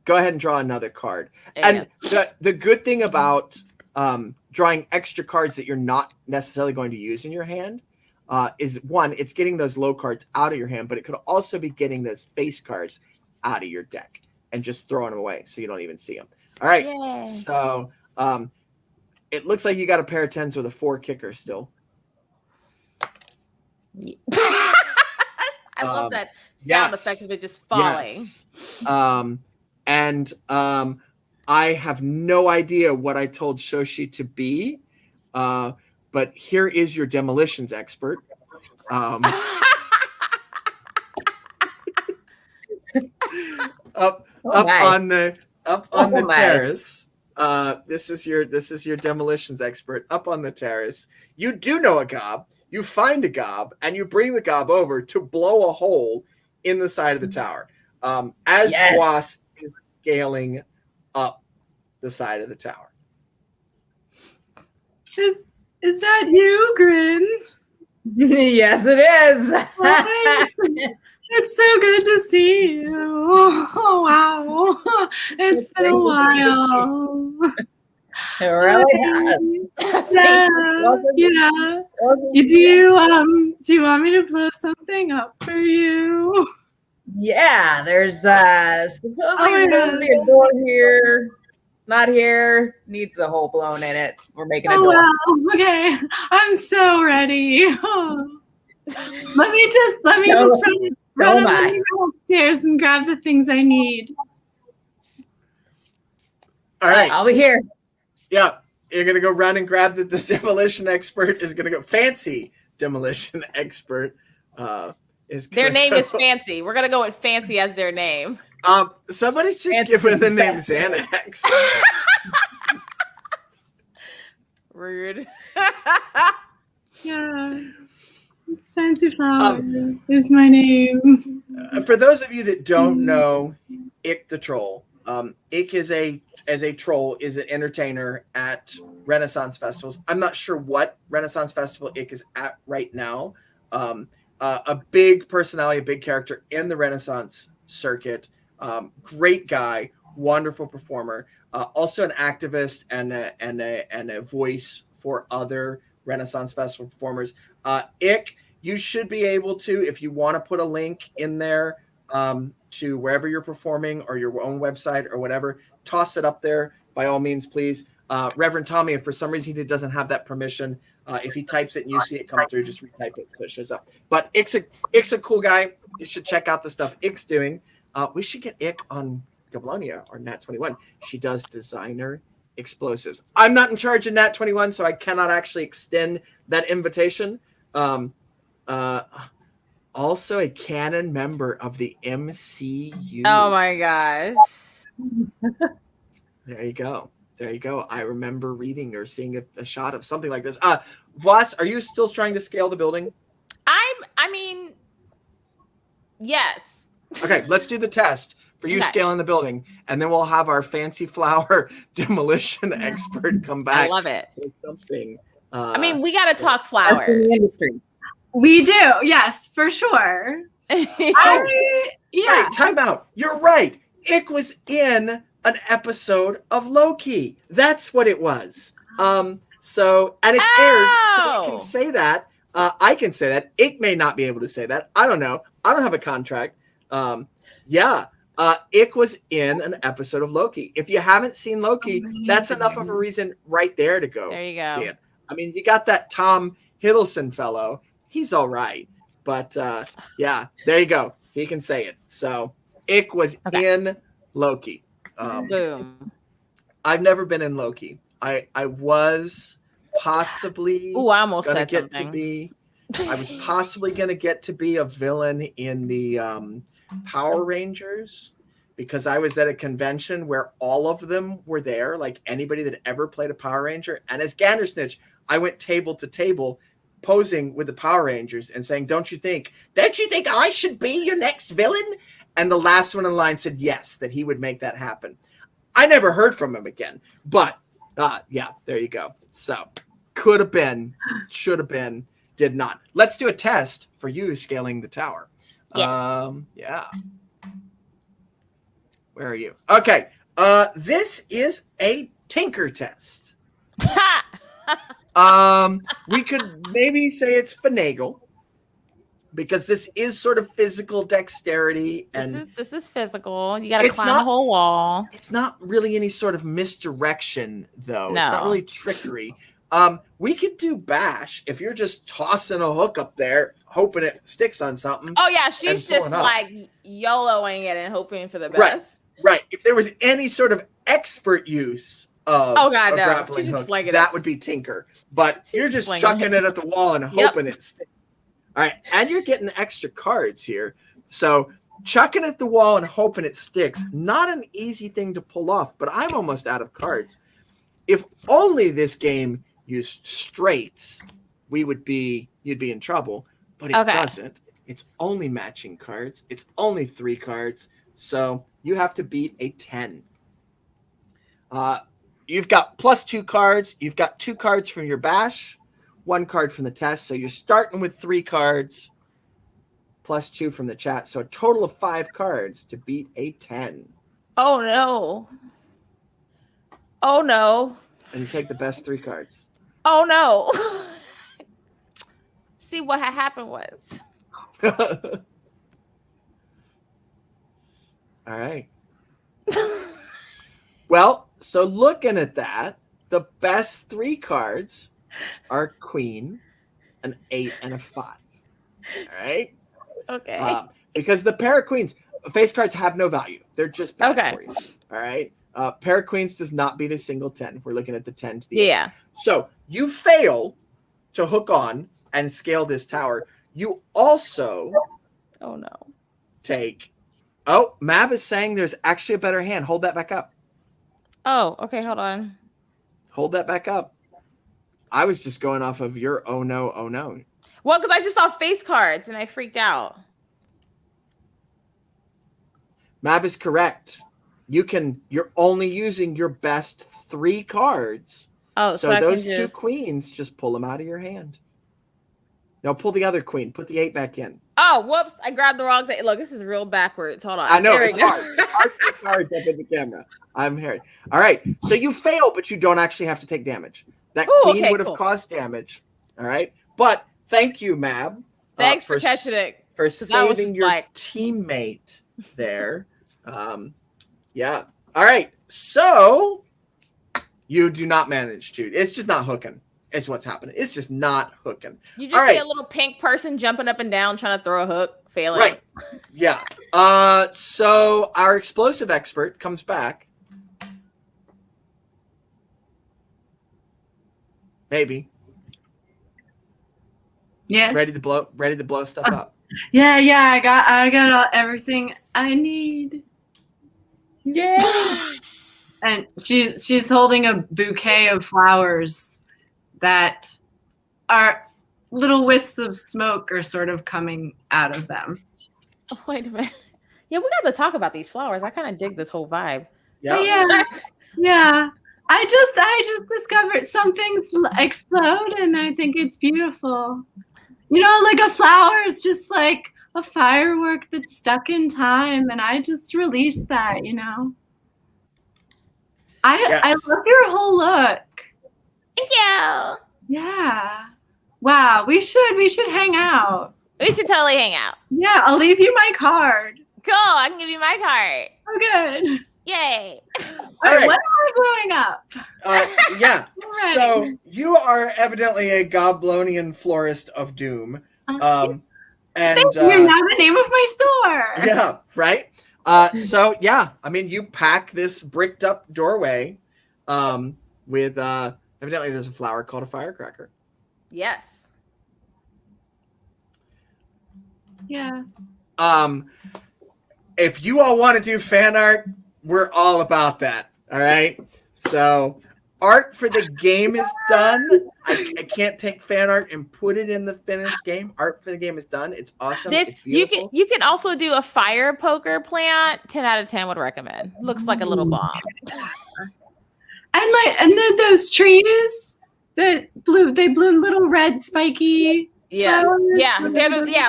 go ahead and draw another card. And the good thing about drawing extra cards that you're not necessarily going to use in your hand is one, it's getting those low cards out of your hand, but it could also be getting those face cards out of your deck and just throwing them away so you don't even see them. All right. Yay. So it looks like you got a pair of 10s with a 4 kicker still. I love that sound effect of it just falling. Yes. I have no idea what I told Shoshi to be, but here is your demolitions expert. Up on the terrace. This is your demolitions expert up on the terrace. You do know a gob. You find a gob and you bring the gob over to blow a hole in the side of the tower. As Boss is scaling up the side of the tower. Is that you, Grin? Yes, it is. It's so good to see you. Oh, wow. It's been a while. It really has. Yeah. Do you want me to blow something up for you? Yeah, there's supposedly supposed to be a door here. Not here. Needs a hole blown in it. We're making a door. Wow. Okay. I'm so ready. Let me just run upstairs and grab the things I need. All right. I'll be here. Yeah. You're going to go run and grab the demolition expert is going to go. Fancy demolition expert is their name is Fancy. We're going to go with Fancy as their name. Somebody's just given the name Xanax. Rude. Yeah. It's Fancy Flower is my name. For those of you that don't know Ick the Troll, Ick is an entertainer at Renaissance festivals. I'm not sure what Renaissance festival Ick is at right now. A big personality, a big character in the Renaissance circuit. Great guy, wonderful performer. Also an activist and a voice for other Renaissance festival performers. Ick, you should be able to, if you want to put a link in there to wherever you're performing or your own website or whatever, toss it up there by all means, please. Reverend Tommy, if for some reason he doesn't have that permission, if he types it and you see it come through, just retype it so it shows up. But Ick's a cool guy. You should check out the stuff Ick's doing. We should get Ick on Goblonia or Nat 21. She does designer explosives. I'm not in charge of Nat 21, so I cannot actually extend that invitation. Also a canon member of the MCU. Oh my gosh. There you go. I remember reading or seeing a shot of something like this. Voss, are you still trying to scale the building? Yes. Okay, let's do the test for you scaling the building, and then we'll have our Fancy Flower demolition expert come back. I love it. With something. We got to talk flowers. We do, yes, for sure. Right, time out. You're right. Ick was in an episode of Loki. That's what it was. And it's aired, so we can say that. I can say that. Ick may not be able to say that. I don't know. I don't have a contract. Ick was in an episode of Loki. If you haven't seen Loki, that's enough of a reason right there to go. There you go. See it. You got that Tom Hiddleston fellow. He's all right. But there you go. He can say it. So Ick was in Loki. Boom. I've never been in Loki. I was possibly I almost gonna said get something. to be. I was possibly going to get to be a villain in the Power Rangers because I was at a convention where all of them were there, like anybody that ever played a Power Ranger. And as Gandersnitch, I went table to table posing with the Power Rangers and saying, don't you think I should be your next villain? And the last one in line said yes, that he would make that happen. I never heard from him again, but there you go. So could have been, should have been, did not. Let's do a test for you scaling the tower. Yes. Where are you? Okay. This is a tinker test. We could maybe say it's finagle because this is sort of physical dexterity, and This is physical. You got to It's climb not- the whole wall. it's not really any sort of misdirection, though. It's not No. really trickery. We could do bash if you're just tossing a hook up there, hoping it sticks on something. Oh yeah, she's and just pulling up. like YOLOing it and hoping for the Right. best. Right. If there was any sort of expert use of Oh, God, a no. grappling She just hook, fling it that up. would be Tinker. But She you're just just fling it. chucking it at the wall and Yep. hoping it sticks. All right. And you're getting extra cards here. So chucking at the wall and hoping it sticks, not an easy thing to pull off, but I'm almost out of cards. If only this game used straights, you'd be in trouble. But it Okay. doesn't. It's only matching cards. It's only 3 cards. So you have to beat a 10. You've got plus 2 cards. You've got 2 cards from your bash, 1 card from the test. So you're starting with 3 cards plus 2 from the chat. So a total of 5 cards to beat a 10. Oh no. Oh no. And you take the best 3 cards. Oh no. See what had happened was. All right. Well, so looking at that, the best 3 cards are Queen, an 8, and a 5. All right. Okay. Because the pair of queens, face cards have no value. They're just bad Okay. for you. All right. Pair of queens does not beat a single 10. We're looking at the 10 to the 8. Yeah. So you fail to hook on and scale this tower. You also Oh no. take. Oh, Mab is saying there's actually a better hand. Hold that back up. Oh, okay, hold on. Hold that back up. I was just going off of your oh no, oh no. Well, because I just saw face cards and I freaked out. Mab is correct. You're only using your best 3 cards. Oh, So I those can 2 just... queens, just pull them out of your hand. Now pull the other queen. Put the 8 back in. Oh, whoops! I grabbed the wrong thing. Look, this is real backwards. Hold on. I know There it's we go. hard. It's hard to put cards up in the camera. I'm here. All right. So you fail, but you don't actually have to take damage. That Ooh, queen okay, would have cool. caused damage. All right. But thank you, Mab. Thanks for catching it. For 'cause I was saving just your like- teammate there. Yeah. All right. So you do not manage to. It's just not hooking. It's what's happening. It's just not hooking. You just All see right. a little pink person jumping up and down trying to throw a hook, failing. Right. Yeah. So our explosive expert comes back. Maybe. Yes. Ready to blow stuff up. Yeah, I got everything I need. Yay! And she's holding a bouquet of flowers that are little wisps of smoke are sort of coming out of them. Oh, wait a minute. Yeah, we got to talk about these flowers. I kind of dig this whole vibe. Yeah. Yeah. I just discovered some things explode and I think it's beautiful. You know, like a flower is just like a firework that's stuck in time and I just released that, you know. I Yes. love your whole look. Thank you. Yeah. Wow, we should hang out. We should totally hang out. Yeah, I'll leave you my card. Cool. I can give you my card. Oh, good. Yay. All right. What am I blowing up? Yeah. Alright. So you are evidently a Goblonian florist of doom. And Thank you. Now the name of my store. yeah, right. So yeah, I mean, you pack this bricked up doorway with evidently there's a flower called a firecracker. Yes. Yeah. If you all want to do fan art, we're all about that. All right. So art for the game is done. I can't take fan art and put it in the finished game. Art for the game is done. It's awesome. This It's you beautiful. can also do a fire poker plant. 10 out of 10 would recommend. Looks like a little bomb. And then those trees that they bloom little red spiky Yeah. flowers. Yeah.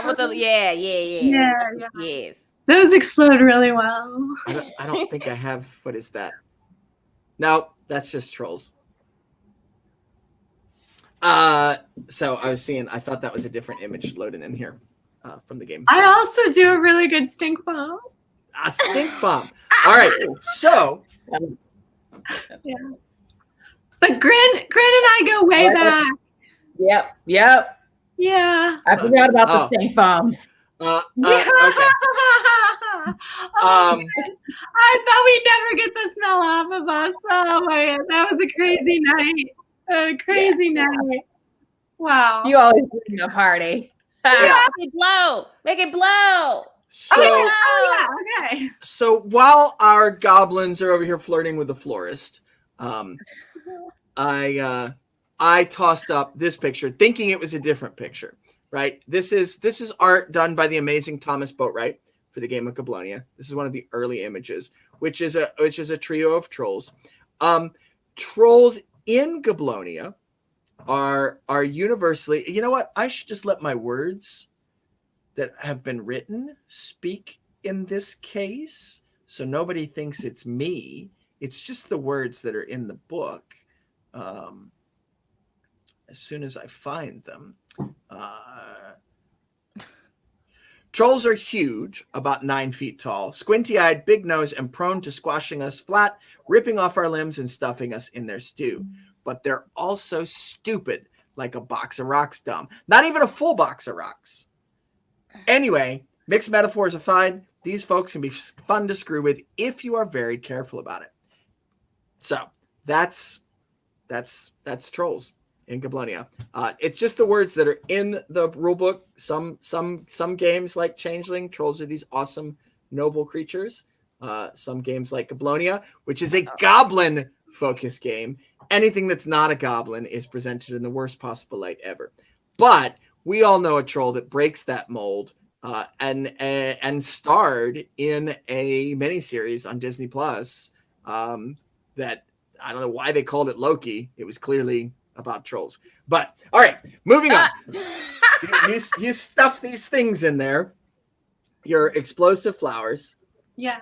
With the yeah. Yeah. Yes. Those explode really well. I don't think I have. What is that? No, that's just trolls. So I thought that was a different image loaded in here from the game. I also do a really good stink bomb. A stink bomb. All right. So. Yeah. But Grin and I go way back. Yep. Yeah. I forgot about the stink bombs. Okay. I thought we'd never get the smell off of us. Oh my God, that was a crazy night. Night. Wow. You always bring a party. Yeah. Make it blow. So, Okay. So while our goblins are over here flirting with the florist, I tossed up this picture, thinking it was a different picture. Right. This is art done by the amazing Thomas Boatwright for the game of Goblonia. This is one of the early images, which is a trio of trolls. Trolls in Goblonia are universally. You know what? I should just let my words that have been written speak in this case, so nobody thinks it's me. It's just the words that are in the book. As soon as I find them. Trolls are huge, about 9 feet tall, squinty-eyed, big nose, and prone to squashing us flat, ripping off our limbs and stuffing us in their stew. But they're also stupid, like a box of rocks dumb. Not even a full box of rocks. Anyway, mixed metaphors aside, these folks can be fun to screw with if you are very careful about it. So that's trolls in Goblonia. It's just the words that are in the rule book. Some games like Changeling, trolls are these awesome noble creatures. Some games like Goblonia, which is a goblin focused game. Anything that's not a goblin is presented in the worst possible light ever. But we all know a troll that breaks that mold and starred in a miniseries on Disney Plus that I don't know why they called it Loki. It was clearly about trolls. But all right, moving on. You stuff these things in there. Your explosive flowers. Yeah.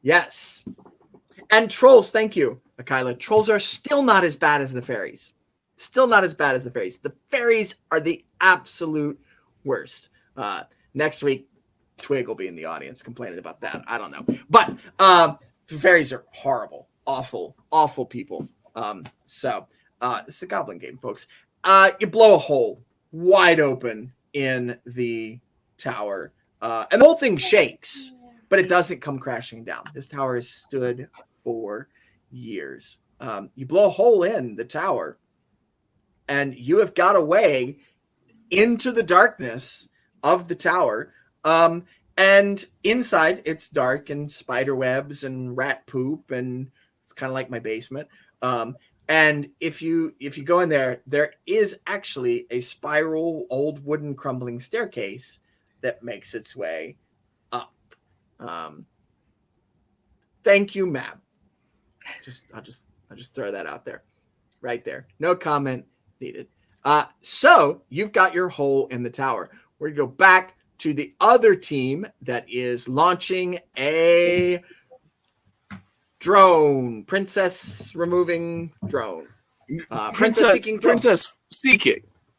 Yes. And trolls, thank you, Akila. Trolls are still not as bad as the fairies. The fairies are the absolute worst. Next week, Twig will be in the audience complaining about that. I don't know. But fairies are horrible, awful people. So it's a goblin game, folks. You blow a hole wide open in the tower, and the whole thing shakes, but it doesn't come crashing down. This tower has stood for years. You blow a hole in the tower, and you have got a way into the darkness of the tower. And inside it's dark and spider webs and rat poop, and it's kind of like my basement. And if you go in there, there is actually a spiral old wooden crumbling staircase that makes its way up. Thank you, ma'am. I'll just throw that out there. Right there. No comment needed. So you've got your hole in the tower. We're gonna go back to the other team that is launching a drone, princess removing drone. Princess seeking drone.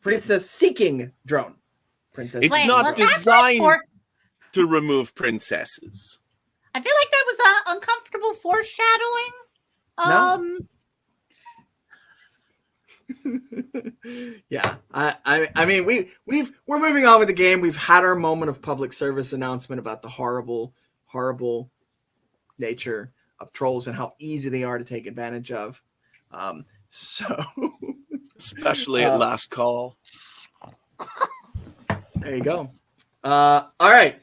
Princess seeking drone. Princess. It's Wait, not was that designed like to remove princesses. I feel like that was uncomfortable foreshadowing. No. Yeah, I mean we're moving on with the game. We've had our moment of public service announcement about the horrible nature of trolls and how easy they are to take advantage of. So Especially at last call. there you go. All right.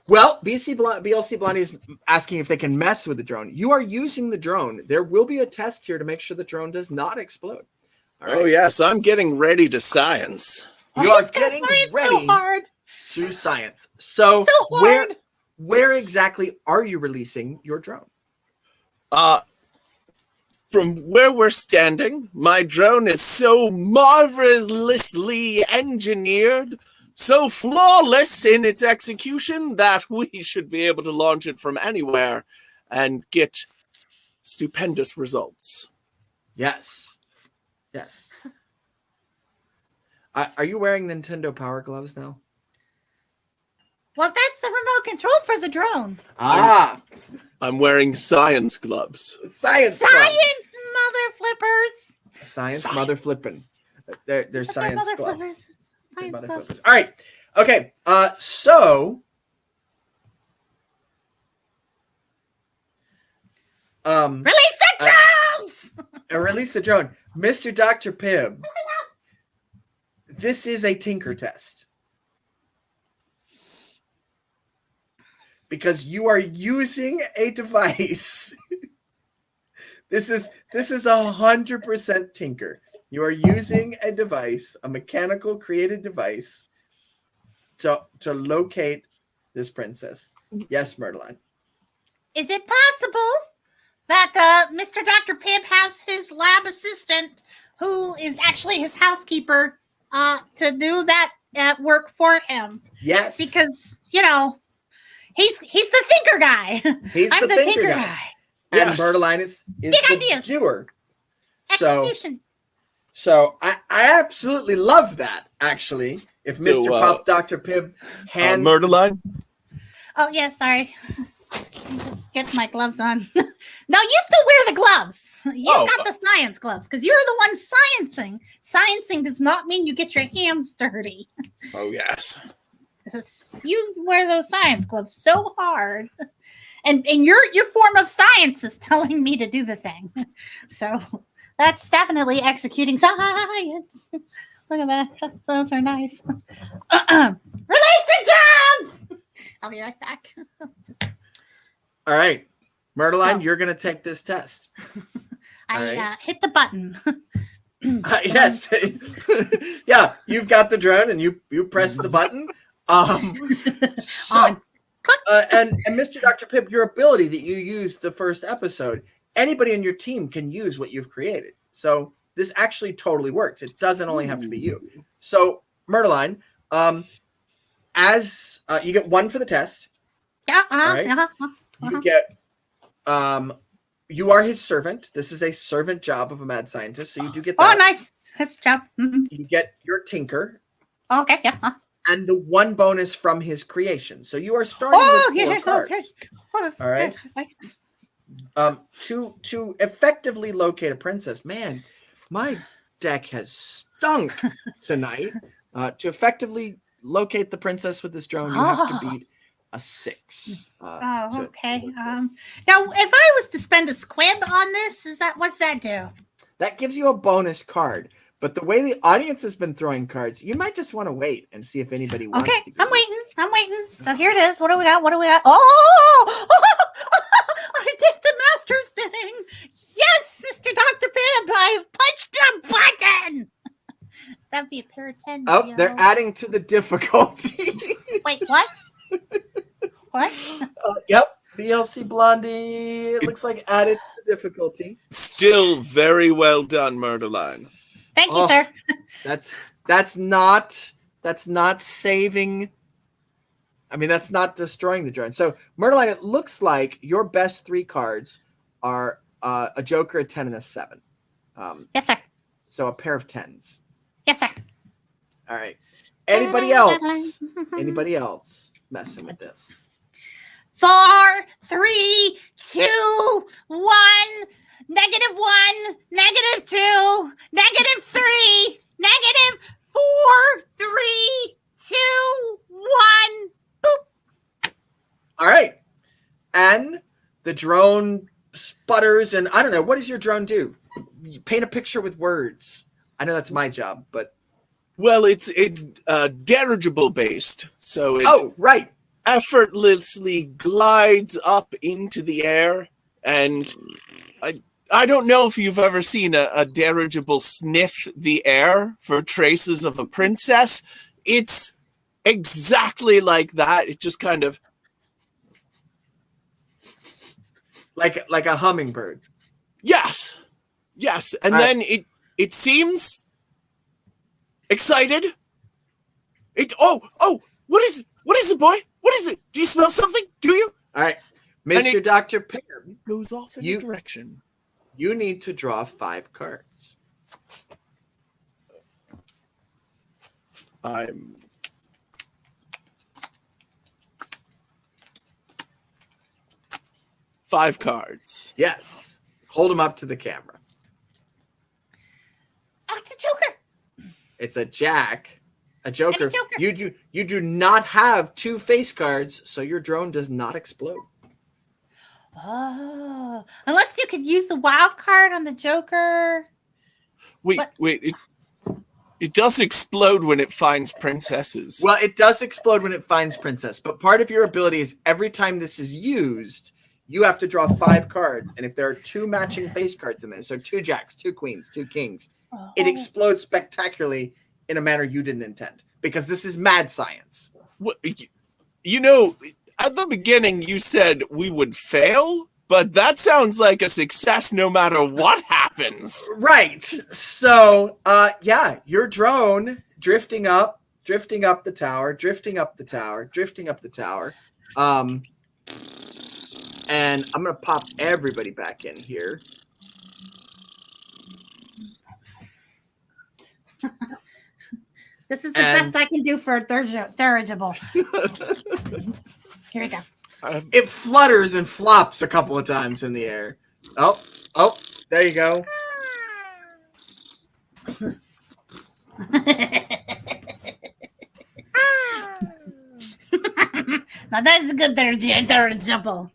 Well, BLC Blondie is asking if they can mess with the drone. You are using the drone. There will be a test here to make sure the drone does not explode. All right. Oh, yes, I'm getting ready to science. You are getting ready to science. So where exactly are you releasing your drone? From where we're standing, my drone is so marvelously engineered, so flawless in its execution that we should be able to launch it from anywhere and get stupendous results. Yes. Yes. Are you wearing Nintendo Power Gloves now? Well, that's the remote control for the drone. I'm wearing science gloves. Science gloves. Mother flippers. Science mother flipping. They're science mother gloves. flippers. They're Science mother gloves. flippers. All right. Okay. So Release the drones! release the drone. Mr. Dr. Pibb. This is a tinker test. Because you are using a device. This is 100% tinker. You are using a device, a mechanical created device, to locate this princess. Yes, Murderline. Is it possible that Mr. Dr. Pibb has his lab assistant, who is actually his housekeeper, to do that work for him? Yes. Because, he's the thinker guy. I'm the thinker guy. And Yes. Murderline is Big the ideas. doer. Execution. So I absolutely love that, actually. If So, Mr. Pop Dr. Pibb hands Murderline? Oh, yeah, sorry. Just get my gloves on. No, you still wear the gloves. You got the science gloves because you're the one sciencing. Sciencing does not mean you get your hands dirty. Oh, yes. You wear those science gloves so hard. And your form of science is telling me to do the thing. So that's definitely executing science. Look at that. Those are nice. Release the drums! I'll be right back. All right. Murderline, you're going to take this test. I hit the button. Yes. Yeah, you've got the drone and you press the button. So, and Mr. Dr. Pibb, your ability that you used the first episode, anybody in your team can use what you've created. So this actually totally works. It doesn't only have to be you. So Murderline, as you get 1 for the test. You get you are his servant. This is a servant job of a mad scientist, so you do get that. Oh, nice. Nice job. Mm-hmm. You get your tinker. Okay, yeah. And the 1 bonus from his creation. So you are starting with 4 cards. Okay. Oh, all right. To effectively locate a princess, man, my deck has stunk tonight. To effectively locate the princess with this drone, you have to beat a 6. Okay. Now, if I was to spend a squib on this, what's that do? That gives you a bonus card. But the way the audience has been throwing cards, you might just want to wait and see if anybody wants to. Okay, I'm waiting. So here it is. What do we got? Oh! I did the master's bidding. Yes, Mr. Dr. Pibb, I've punched the button. That'd be a pair of 10. Oh, they're adding to the difficulty. Wait, what? What? Yep, BLC Blondie. It looks like added to the difficulty. Still very well done, Murderline. Thank you, sir. That's not saving. I mean, that's not destroying the drone. So, Murderline, it looks like your best 3 cards are a Joker, a 10, and a 7. Yes, sir. So a pair of 10s. Yes, sir. All right. Anybody else? Anybody else messing with this? 4, 3, 2, 1. -1, -2, -3, -4, 3, 2, 1. Boop. All right. And the drone sputters, and I don't know, what does your drone do? You paint a picture with words. I know that's my job, but well, it's dirigible based, so it right, effortlessly glides up into the air, and I don't know if you've ever seen a dirigible sniff the air for traces of a princess. It's exactly like that. It just kind of like a hummingbird. Yes, and then it seems excited. What is it, boy? What is it? Do you smell something? Do you? All right, Mr. Dr. Pibb goes off in a direction. You need to draw 5 cards. I'm 5 cards. Yes. Hold them up to the camera. Oh, it's a joker. It's a jack, a joker. And a joker. You do not have 2 face cards, so your drone does not explode. Oh, unless you could use the wild card on the joker. Wait, What? wait. It does explode when it finds princesses. Well, it does explode when it finds princess, but part of your ability is every time this is used, you have to draw 5 cards, and if there are 2 matching face cards in there, so 2 jacks, 2 queens, 2 kings, it explodes spectacularly in a manner you didn't intend, because this is mad science. What, you know, at the beginning you said we would fail, but that sounds like a success no matter what happens. Right. So, yeah, your drone drifting up the tower, drifting up the tower. And I'm going to pop everybody back in here. This is the best I can do for a dirigible. Here we go. It flutters and flops a couple of times in the air. Oh, there you go. Now that's a good dirigible.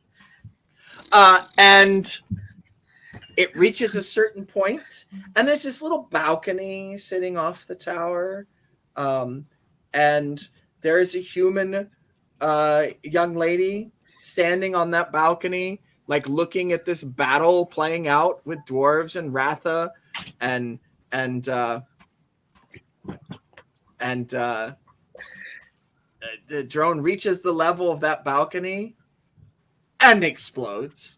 And it reaches a certain point, and there's this little balcony sitting off the tower. And there is a human young lady standing on that balcony, like looking at this battle playing out with dwarves and Ratha, and the drone reaches the level of that balcony and explodes.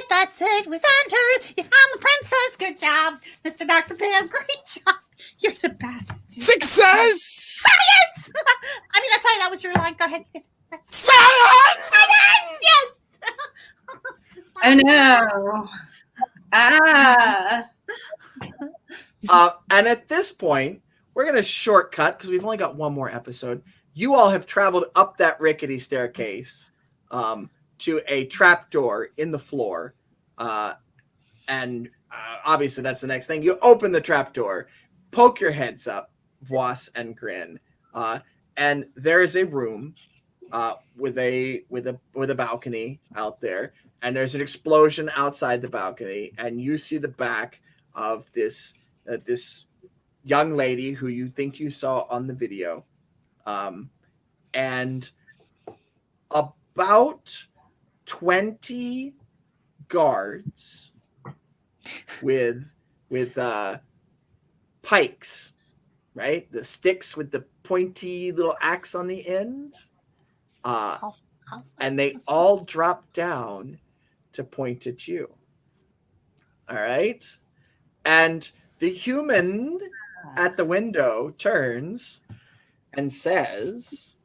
That's it. We found her. You found the princess. Good job, Mr. Dr. Pam. Great job. You're the best. Success! Science! I mean, sorry, that was your line. Go ahead. Science! Yes! Oh no. And at this point, we're going to shortcut because we've only got one more episode. You all have traveled up that rickety staircase to a trapdoor in the floor. And obviously that's the next thing. You open the trapdoor, poke your heads up, Voss and Grin. And there is a room with a balcony out there. And there's an explosion outside the balcony. And you see the back of this young lady who you think you saw on the video. And about 20 guards with pikes, right? The sticks with the pointy little axe on the end. And they all drop down to point at you. All right? And the human at the window turns and says,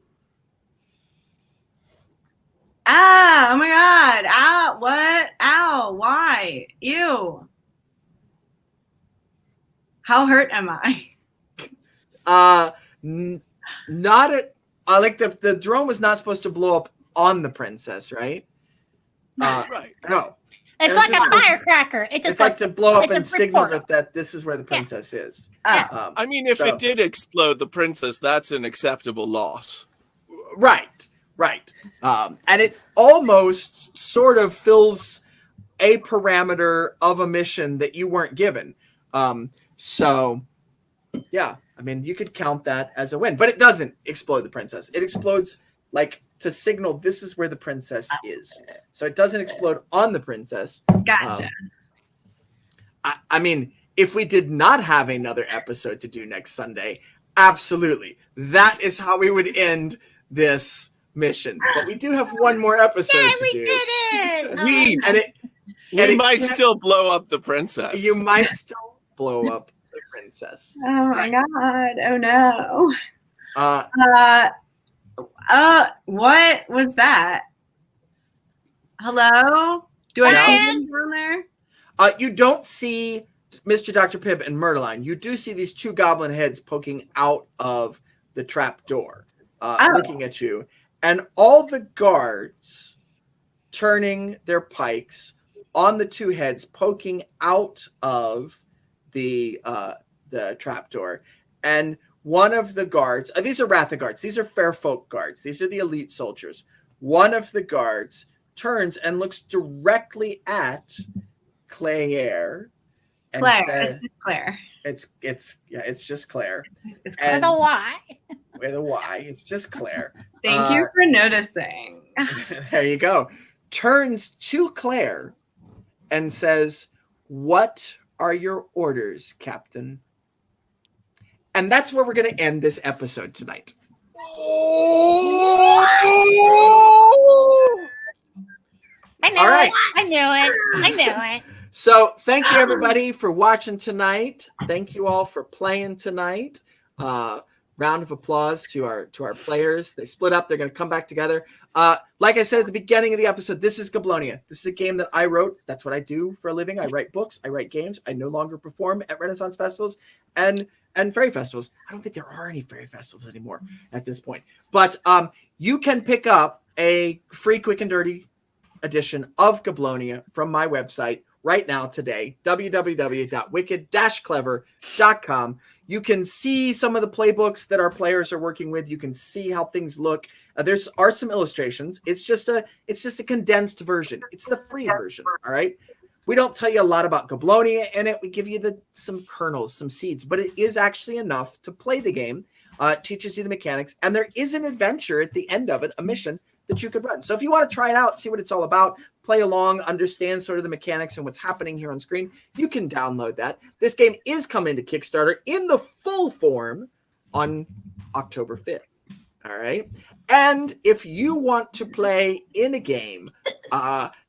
Oh my god. Ow, what? Ow, why? Ew. How hurt am I? Not at like the drone was not supposed to blow up on the princess, right? Right. No. It's like a firecracker. It's like to blow up and signal that this is where the princess is. I mean, if it did explode the princess, that's an acceptable loss. Right. And it almost sort of fills a parameter of a mission that you weren't given. So, yeah, I mean, you could count that as a win, but it doesn't explode the princess. It explodes like to signal this is where the princess is. So it doesn't explode on the princess. Gotcha. I mean, if we did not have another episode to do next Sunday, absolutely. That is how we would end this mission. But we do have one more episode to do. We did it. We might still blow up the princess. You might still blow up the princess. Oh my god. Oh no. Uh, What was that? Hello? Do I see Brian? them down there? You don't see Mr. Dr. Pibb and Murderline. You do see these two goblin heads poking out of the trap door, looking at you. And all the guards turning their pikes on the two heads poking out of the trap door. And one of the guards, these are Ratha guards. These are fair folk guards. These are the elite soldiers. One of the guards turns and looks directly at Claire. And Claire. says, It's Claire. It's just Claire. It's Claire. With a Y. With a Y. It's just Claire. Thank you for noticing. There you go. Turns to Claire and says, "What are your orders, Captain?" And that's where we're going to end this episode tonight. I knew All right. it. I knew it. I knew it. So thank you, everybody, for watching tonight. Thank you all for playing tonight. Round of applause to our players. They split up. They're going to come back together. Like I said at the beginning of the episode, this is Goblonia. This is a game that I wrote. That's what I do for a living. I write books. I write games. I no longer perform at Renaissance festivals and fairy festivals. I don't think there are any fairy festivals anymore at this point. But you can pick up a free quick and dirty edition of Goblonia from my website right now today, www.wicked-clever.com. You can see some of the playbooks that our players are working with. You can see how things look. There are some illustrations. It's just a condensed version. It's the free version. All right. We don't tell you a lot about Goblonia in it. We give you some kernels, some seeds, but it is actually enough to play the game. It teaches you the mechanics, and there is an adventure at the end of it, a mission that you could run. So if you want to try it out, see what it's all about, play along, understand sort of the mechanics and what's happening here on screen, you can download that. This game is coming to Kickstarter in the full form on October 5th. All right. And if you want to play in a game,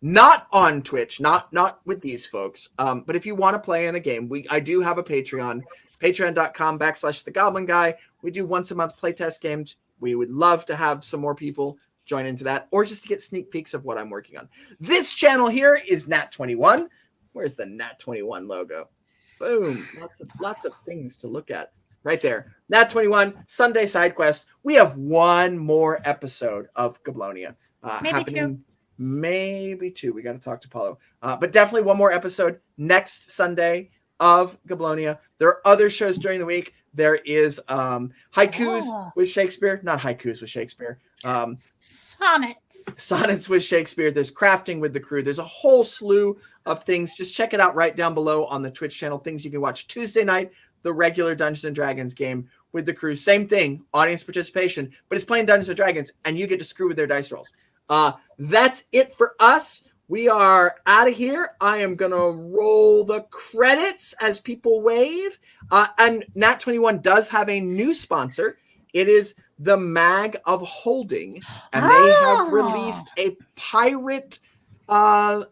not on Twitch, not with these folks, but if you want to play in a game, I do have a Patreon, patreon.com/the Goblin Guy. We do once a month playtest games. We would love to have some more people join into that, or just to get sneak peeks of what I'm working on. This channel here is Nat21. Where's the Nat21 logo? Boom. Lots of things to look at. Right there. Nat21, Sunday Side Quest. We have one more episode of Goblonia. Maybe two. We got to talk to Paulo. But definitely one more episode next Sunday of Goblonia. There are other shows during the week. There is haikus with Shakespeare. Not haikus with Shakespeare. Sonnets with Shakespeare. There's crafting with the crew. There's a whole slew of things. Just check it out right down below on the Twitch channel. Things you can watch Tuesday night. The regular Dungeons and Dragons game with the crew. Same thing, audience participation, but it's playing Dungeons and Dragons, and you get to screw with their dice rolls. That's it for us. We are out of here. I am going to roll the credits as people wave. And Nat21 does have a new sponsor. It is the Mag of Holding, and they have released a pirate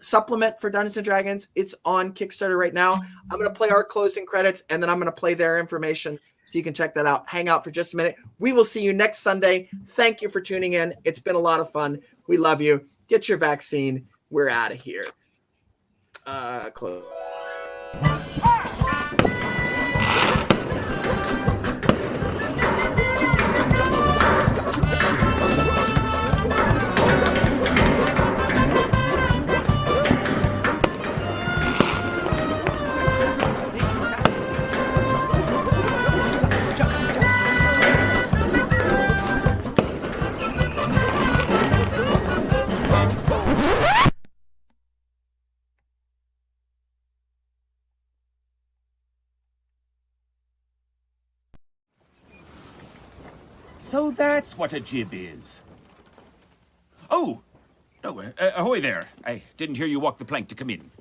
supplement for Dungeons and Dragons. It's on Kickstarter right now. I'm going to play our closing credits, and then I'm going to play their information so you can check that out. Hang out for just a minute. We will see you next Sunday. Thank you for tuning in. It's been a lot of fun. We love you. Get your vaccine. We're out of here. Close. So that's what a jib is. Oh, ahoy there. I didn't hear you walk the plank to come in.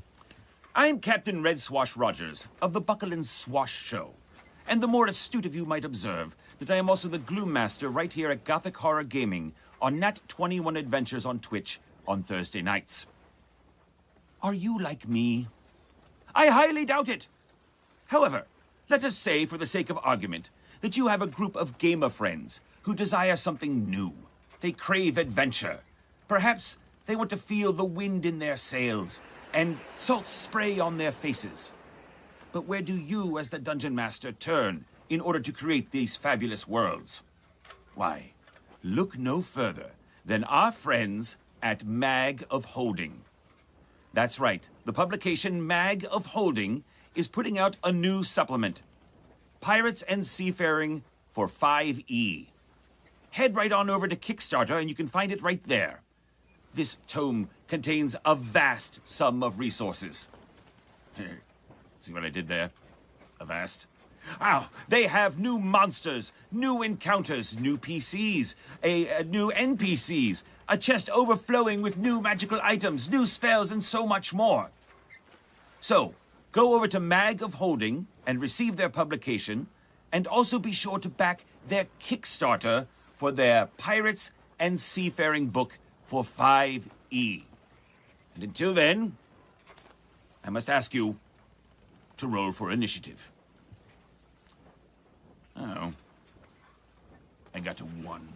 I'm Captain Red Swash Rogers of the Buckle and Swash Show. And the more astute of you might observe that I am also the Gloom Master right here at Gothic Horror Gaming on Nat21 Adventures on Twitch on Thursday nights. Are you like me? I highly doubt it. However, let us say, for the sake of argument, that you have a group of gamer friends who desire something new. They crave adventure. Perhaps They want to feel the wind in their sails and salt spray on their faces. But where do you, as the Dungeon Master, turn in order to create these fabulous worlds? Why, look no further than our friends at Mag of Holding. That's right, the publication Mag of Holding is putting out a new supplement, Pirates and Seafaring for 5e. Head right on over to Kickstarter and you can find it right there. This tome contains a vast sum of resources. See what I did there? A vast. They have new monsters, new encounters, new PCs, new NPCs, a chest overflowing with new magical items, new spells, and so much more. So, go over to Mag of Holding and receive their publication, and also be sure to back their Kickstarter for their Pirates and Seafaring book for 5e. And until then, I must ask you to roll for initiative. Oh. I got a 1.